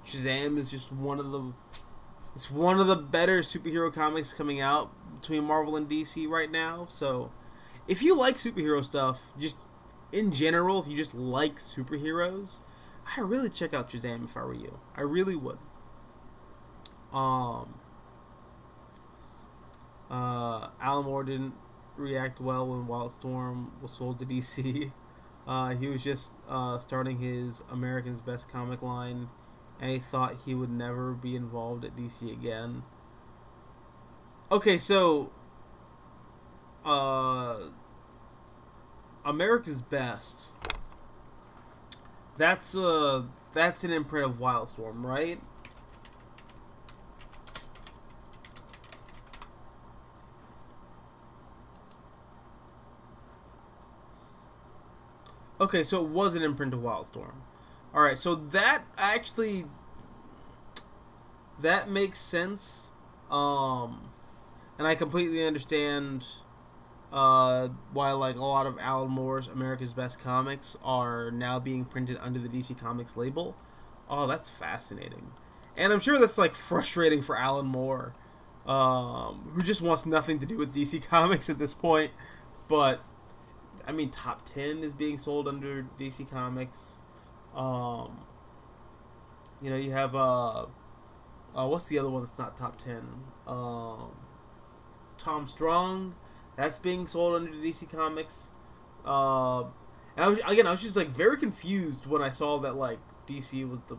Shazam is just one of the better superhero comics coming out between Marvel and DC right now. So, if you like superhero stuff, just in general, if you just like superheroes, I'd really check out Shazam if I were you. I really would. Alan Moore didn't react well when Wildstorm was sold to DC. He was just starting his American's Best Comic line, and he thought he would never be involved at DC again. Okay, so America's Best. That's an imprint of Wildstorm, right? Okay, so it was an imprint of Wildstorm. Alright, so that makes sense. And I completely understand why like a lot of Alan Moore's America's Best comics are now being printed under the DC Comics label. Oh, that's fascinating. And I'm sure that's like frustrating for Alan Moore, who just wants nothing to do with DC Comics at this point. But I mean, Top 10 is being sold under DC Comics. You know, you have what's the other one that's not Top 10? Tom Strong, that's being sold under DC Comics. And I was just like very confused when I saw that like DC was the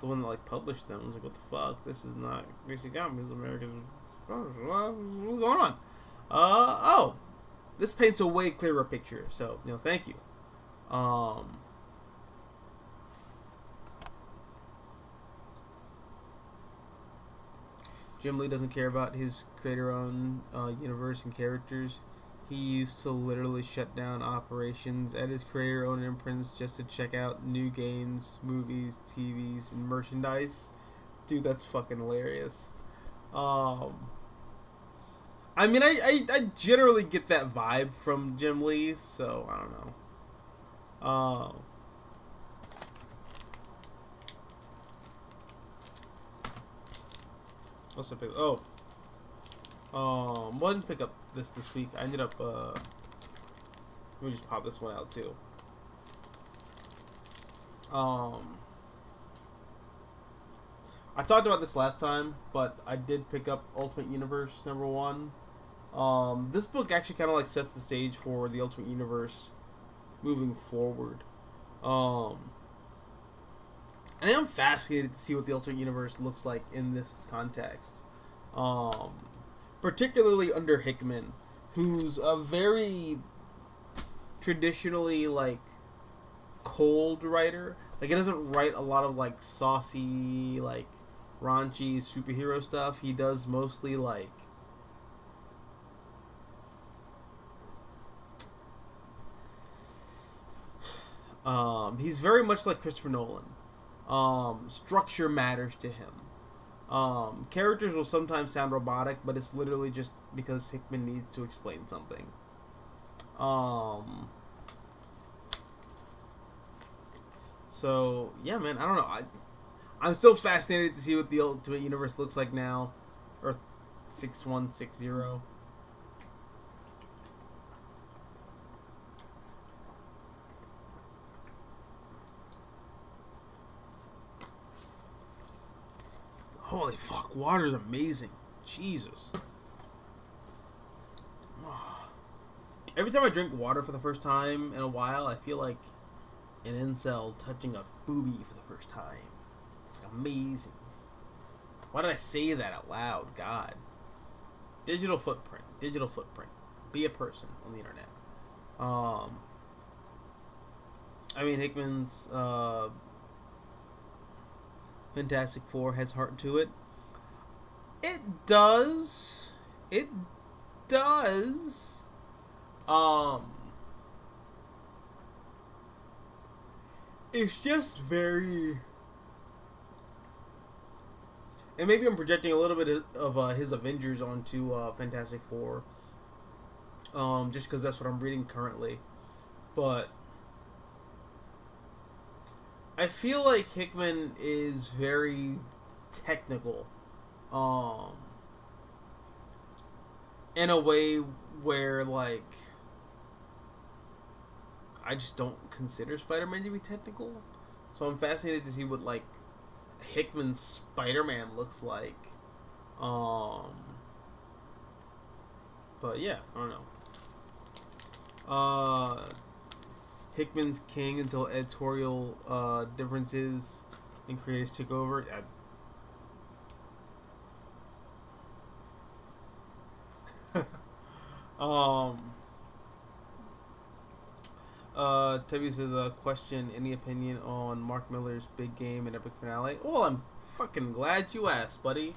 one that like published them. I was like, what the fuck? This is not DC Comics. American. What's going on? Oh. This paints a way clearer picture, so, you know, thank you. Jim Lee doesn't care about his creator-owned universe and characters. He used to literally shut down operations at his creator-owned imprints just to check out new games, movies, TVs, and merchandise. Dude, that's fucking hilarious. I mean, I generally get that vibe from Jim Lee, so I don't know. What's I pick? Oh, I didn't pick up this week. I ended up. Let me just pop this one out too. I talked about this last time, but I did pick up Ultimate Universe #1. This book actually kind of like sets the stage for the Ultimate Universe moving forward. And I am fascinated to see what the Ultimate Universe looks like in this context. Particularly under Hickman, who's a very traditionally like cold writer. Like, he doesn't write a lot of like saucy, like raunchy superhero stuff. He does mostly like he's very much like Christopher Nolan. Structure matters to him. Characters will sometimes sound robotic, but it's literally just because Hickman needs to explain something. So yeah, man, I don't know. I'm still fascinated to see what the Ultimate Universe looks like now. Earth 6160. Holy fuck, water's amazing. Jesus. Every time I drink water for the first time in a while, I feel like an incel touching a boobie for the first time. It's amazing. Why did I say that out loud? God. Digital footprint. Digital footprint. Be a person on the internet. I mean, Hickman's Fantastic Four has heart to it. It does. It does. It's just very... And maybe I'm projecting a little bit of his Avengers onto Fantastic Four. Just because that's what I'm reading currently. But I feel like Hickman is very technical. In a way where, like, I just don't consider Spider-Man to be technical. So I'm fascinated to see what, like, Hickman's Spider-Man looks like. But yeah, I don't know. Hickman's king until editorial differences and creators took over. Tubby says, question, any opinion on Mark Miller's big game and epic finale? Well, I'm fucking glad you asked, buddy.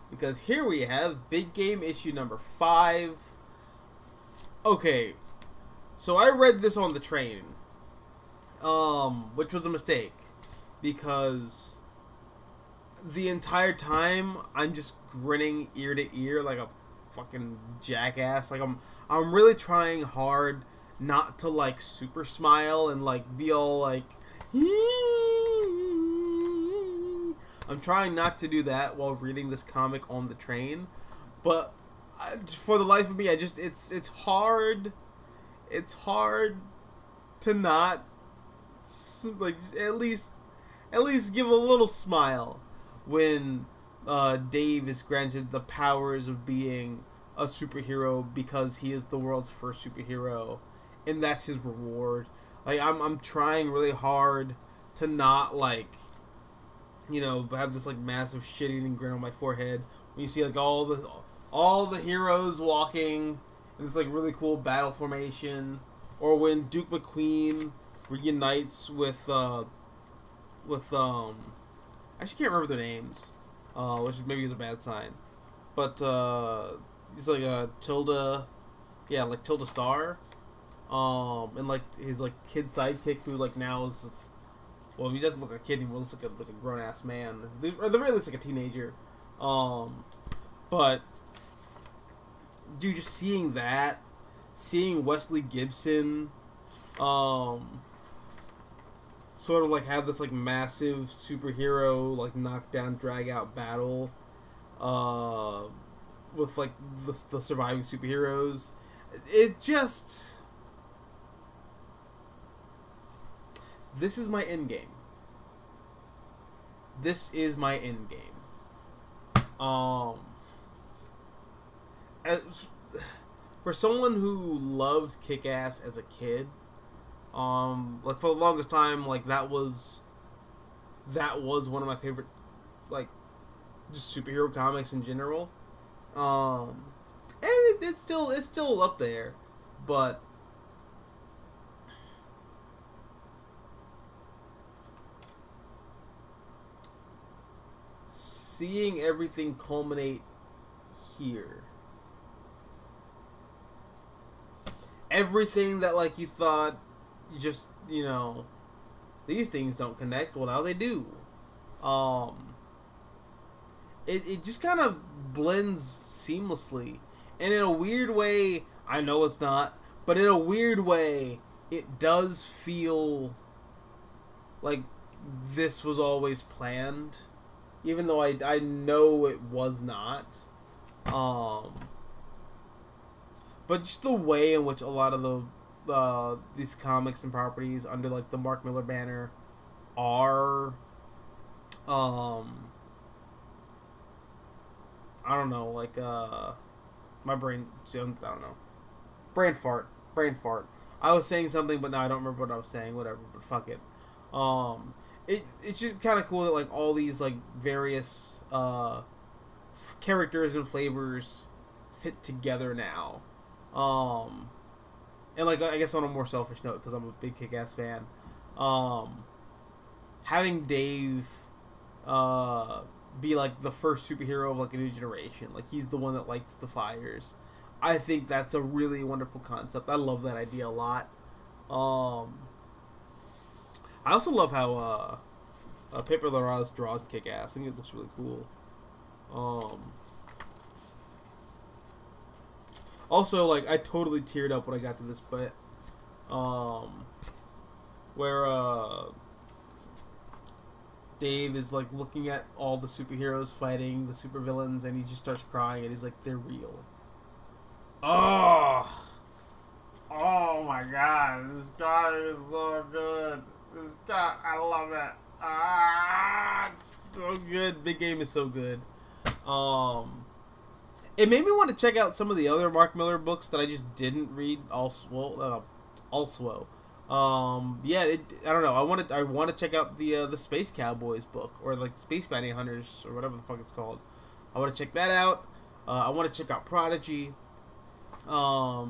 Because here we have Big Game issue number 5. Okay, so I read this on the train, which was a mistake, because the entire time I'm just grinning ear to ear like a fucking jackass. Like, I'm really trying hard not to like super smile and like be all like I'm trying not to do that while reading this comic on the train, but for the life of me, it's hard to not like at least give a little smile when Dave is granted the powers of being a superhero because he is the world's first superhero, and that's his reward. Like, I'm trying really hard to not, like, you know, have this like massive shit-eating grin on my forehead when you see like all the heroes walking in this like really cool battle formation, or when Duke McQueen reunites with I actually can't remember their names, which maybe is a bad sign, but he's like Tilda Star, and like his like kid sidekick who like now is, well, he doesn't look like a kid anymore. He looks like a grown ass man, or at the very least like a teenager. But dude, just seeing Wesley Gibson, sort of like have this like massive superhero like knockdown drag out battle, uh, with like the surviving superheroes. It just, this is my end game. This is my end game. As, for someone who loved Kick-Ass as a kid, like for the longest time, like that was one of my favorite, like, just superhero comics in general. And it's still up there, but seeing everything culminate here, everything that like you thought, you just, these things don't connect. Well, now they do. It just kind of blends seamlessly, and in a weird way, I know it's not, but in a weird way, it does feel like this was always planned, even though I know it was not. But just the way in which a lot of these comics and properties under like the Mark Miller banner are, I don't know, like my brain, I don't know, brain fart. I was saying something, but now I don't remember what I was saying. Whatever, but fuck it. It's just kind of cool that like all these like various characters and flavors fit together now. And like I guess on a more selfish note, because I'm a big Kick-Ass fan, having Dave be like the first superhero of like a new generation, like he's the one that lights the fires. I think that's a really wonderful concept. I love that idea a lot. I also love how Paper Larraz draws Kick-Ass. I think it looks really cool. Also, like, I totally teared up when I got to this bit, where Dave is like looking at all the superheroes fighting the supervillains, and he just starts crying, and he's like, "They're real." Oh my god, this guy is so good. This guy, I love it. It's so good. Big Game is so good. It made me want to check out some of the other Mark Miller books that I just didn't read. Also, yeah, I don't know. I want to check out the Space Cowboys book, or like Space Bounty Hunters, or whatever the fuck it's called. I want to check that out. I want to check out Prodigy. I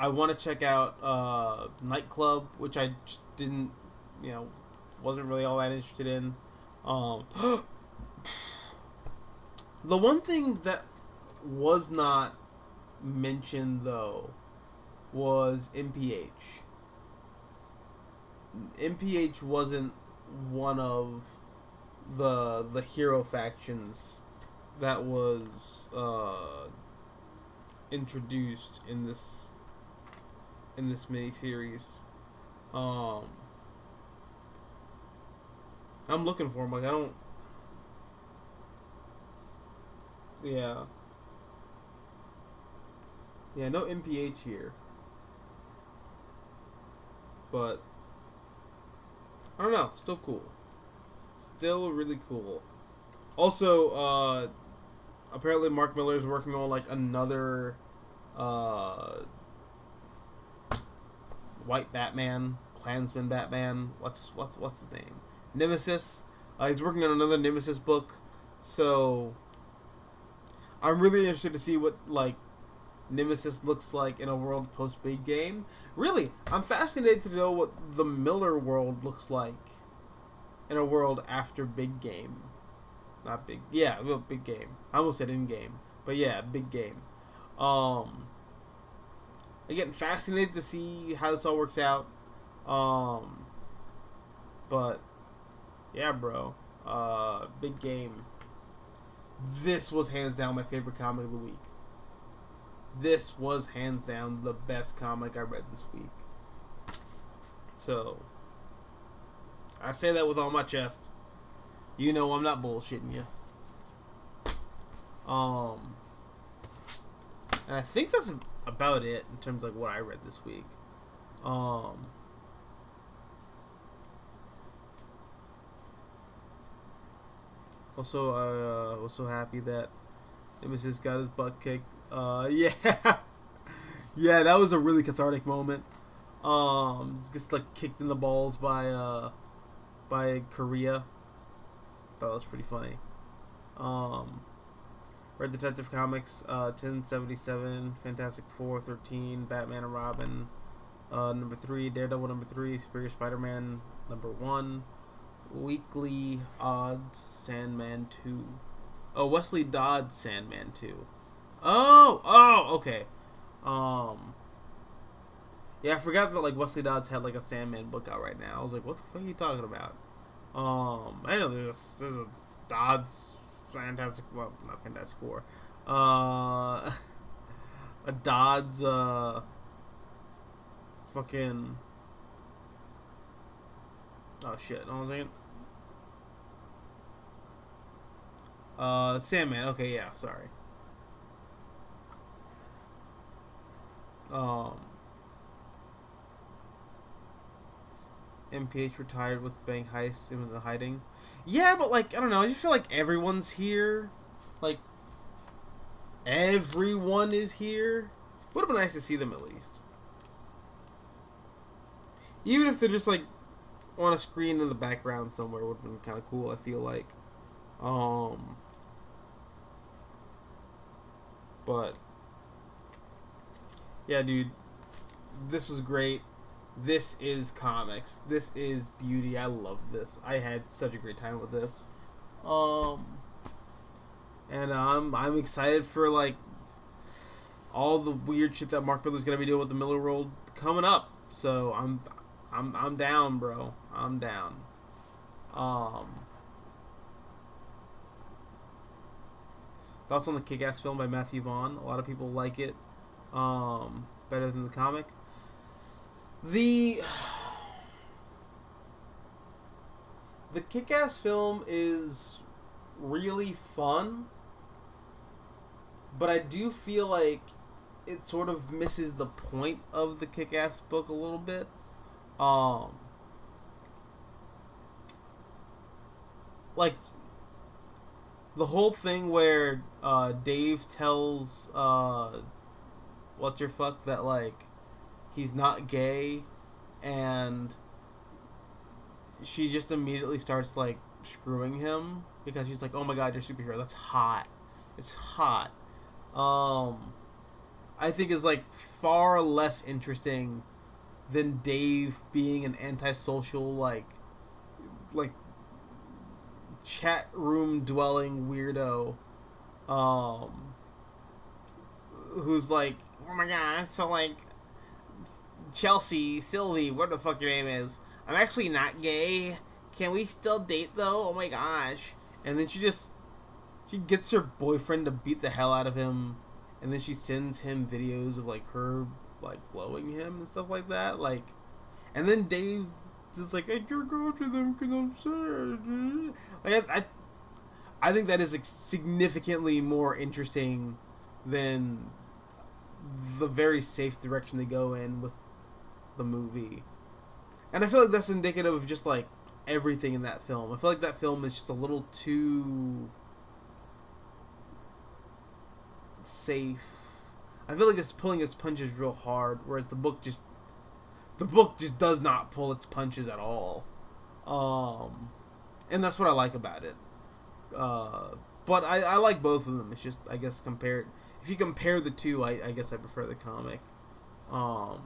want to check out Nightclub, which I just didn't, wasn't really all that interested in. The one thing that was not mentioned, though, was MPH. MPH wasn't one of the hero factions that was introduced in this miniseries. I'm looking for him. Like, I don't. Yeah. Yeah, no MPH here. But I don't know. Still cool. Still really cool. Also, apparently Mark Miller is working on like another White Batman, Klansman Batman. What's his name? Nemesis. He's working on another Nemesis book. So I'm really interested to see what like Nemesis looks like in a world post Big Game. Really, I'm fascinated to know what the Miller world looks like in a world after Big Game. Not Big, yeah, Big Game. I almost said in game, but yeah, Big Game. I'm getting fascinated to see how this all works out. But yeah, bro, Big Game. This was hands down my favorite comic of the week. This was hands down the best comic I read this week. So I say that with all my chest. You know I'm not bullshitting you. Um, and I think that's about it in terms of like what I read this week. Um, also, I was so happy that Nemesis got his butt kicked. Yeah, yeah, that was a really cathartic moment. Just like kicked in the balls by Korea. That was pretty funny. Um, Red Detective Comics, 1077, Fantastic Four, 13, Batman and Robin, number 3, Daredevil number 3, Superior Spider-Man number 1, Weekly Odds, Sandman 2. Oh, Wesley Dodds, Sandman 2. Oh, okay. Um, yeah, I forgot that like Wesley Dodds had like a Sandman book out right now. I was like, what the fuck are you talking about? I know there's a Dodds Fantastic, well, not Fantastic Four, a Dodds, fucking, oh shit, hold on a second. Sandman, okay, yeah, sorry. Um, MPH retired with bank heist and was hiding. Yeah, but like, I don't know, I just feel like everyone's here. Like, everyone is here. Would have been nice to see them at least. Even if they're just like on a screen in the background somewhere, would have been kind of cool, I feel like. Um, but yeah, dude, this was great. This is comics. This is beauty. I love this. I had such a great time with this. Um, and I'm excited for like all the weird shit that Mark Miller's gonna be doing with the Miller World coming up. So I'm down, bro. I'm down. Um, Thoughts on the Kick-Ass film by Matthew Vaughn? A lot of people like it. Better than the comic. The the Kick-Ass film is really fun, but I do feel like it sort of misses the point of the Kick-Ass book a little bit. Um, like the whole thing where Dave tells what's your fuck that like he's not gay, and she just immediately starts like screwing him because she's like, oh my god, you're a superhero, that's hot, it's hot. um I think is like far less interesting than Dave being an antisocial like chat room dwelling weirdo, um who's like, oh my god, so like Chelsea, Sylvie, what the fuck your name is, I'm actually not gay. Can we still date though? Oh my gosh. And then she gets her boyfriend to beat the hell out of him, and then she sends him videos of like her like blowing him and stuff like that. Like, and then Dave is like, I jerk off to them because I'm sad. Like, I think that is like, significantly more interesting than the very safe direction they go in with the movie. And I feel like that's indicative of just like everything in that film. I feel like that film is just a little too safe. I feel like it's pulling its punches real hard, whereas the book just does not pull its punches at all. And that's what I like about it. Uh, but I like both of them. It's just, I guess, compared, if you compare the two, I guess I prefer the comic. Um,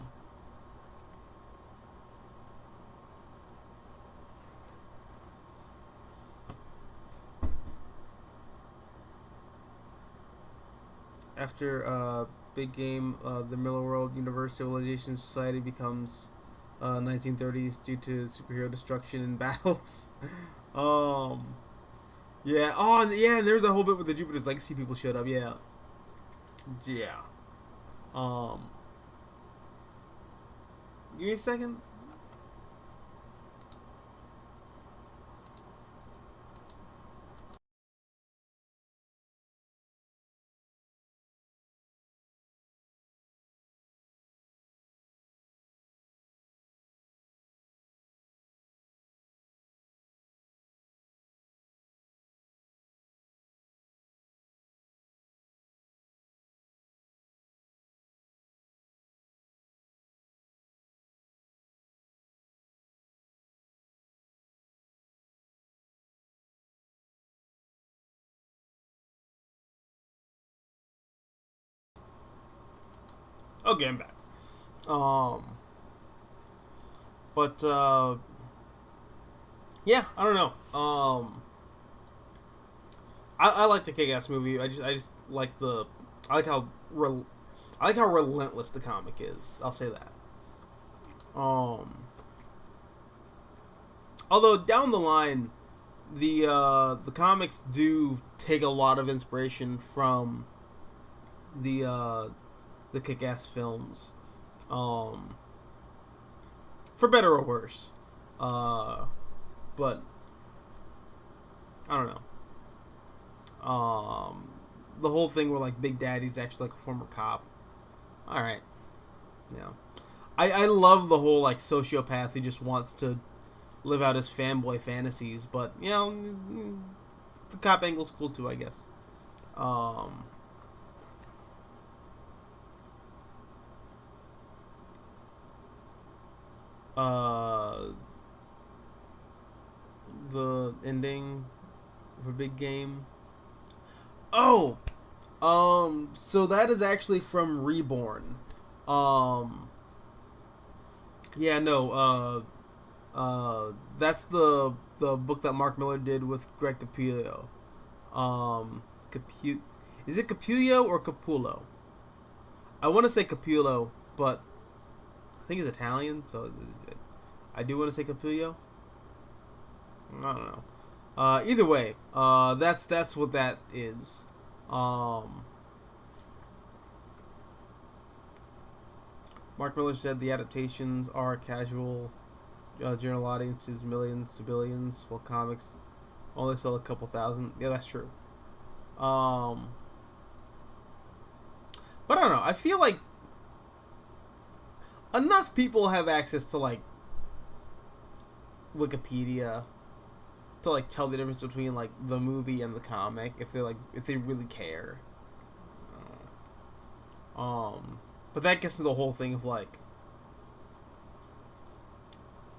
After Big Game, the Miller World Universe Civilization Society becomes 1930s due to superhero destruction and battles. um, yeah. Oh, and yeah. And there's a whole bit where the Jupiter's Legacy people showed up. Yeah. Yeah. Um, Give me a second. Okay, I'm back. Um, but yeah, I don't know. I like the Kick-Ass movie. I just like the I like how I like how relentless the comic is. I'll say that. Um, Although down the line, the comics do take a lot of inspiration from the uh, the Kick-Ass films, um, for better or worse. Uh, but I don't know. The whole thing where like Big Daddy's actually like a former cop. All right, yeah. I love the whole like sociopath who just wants to live out his fanboy fantasies, but you know, the cop angle's cool too, I guess. Um, uh, the ending for Big Game. Oh, so that is actually from Reborn. Um, yeah, no, that's the book that Mark Miller did with Greg Capullo. Um, is it Capullo or Capullo? I want to say Capullo, but I think it's Italian, so I do want to say Capullo. I don't know. Either way, that's what that is. Um, Mark Miller said the adaptations are casual, general audiences, millions to billions, while comics only sell a couple thousand. Yeah, that's true. Um, but I don't know. I feel like enough people have access to like Wikipedia to like tell the difference between like the movie and the comic if they really care. But that gets to the whole thing of like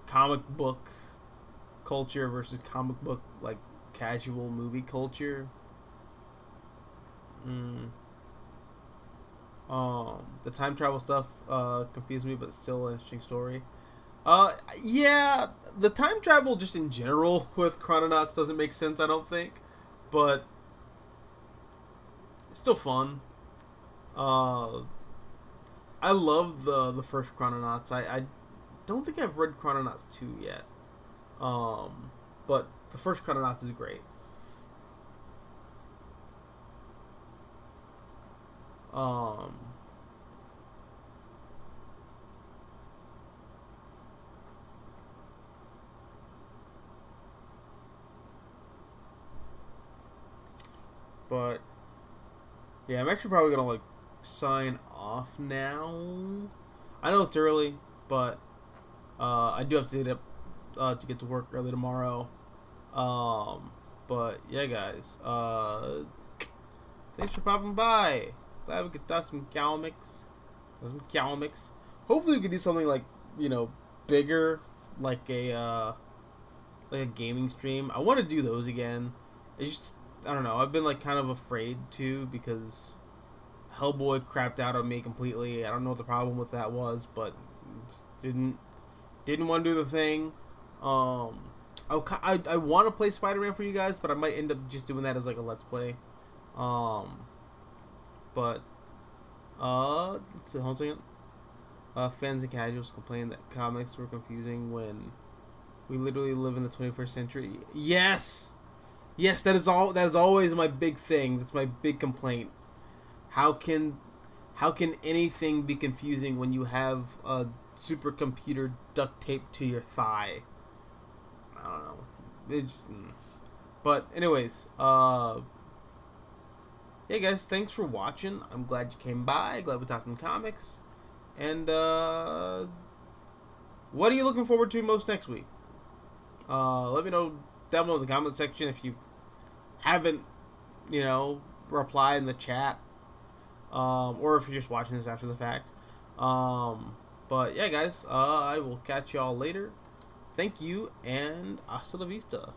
comic book culture versus comic book like casual movie culture. Mm. The time travel stuff confused me, but still an interesting story. Yeah, the time travel just in general with Chrononauts doesn't make sense, I don't think, but it's still fun. Uh, I love the first Chrononauts. I don't think I've read Chrononauts 2 yet. But the first Chrononauts is great. Um, but yeah, I'm actually probably gonna like sign off now. I know it's early, but I do have to get up to get to work early tomorrow. But yeah, guys, thanks for popping by. Glad we could talk some comics. Hopefully, we could do something like bigger, like a gaming stream. I want to do those again. It's just I don't know. I've been like kind of afraid to because Hellboy crapped out on me completely. I don't know what the problem with that was, but didn't want to do the thing. I want to play Spider-Man for you guys, but I might end up just doing that as like a let's play. But let's see, hold on a second. Fans and casuals complain that comics were confusing when we literally live in the 21st century. Yes, that is all. That is always my big thing. That's my big complaint. How can anything be confusing when you have a supercomputer duct taped to your thigh? I don't know. But anyways, yeah, guys, thanks for watching. I'm glad you came by. Glad we talked some comics. And what are you looking forward to most next week? Let me know down below in the comment section if you haven't, replied in the chat, or if you're just watching this after the fact. But yeah, guys, I will catch y'all later. Thank you, and hasta la vista.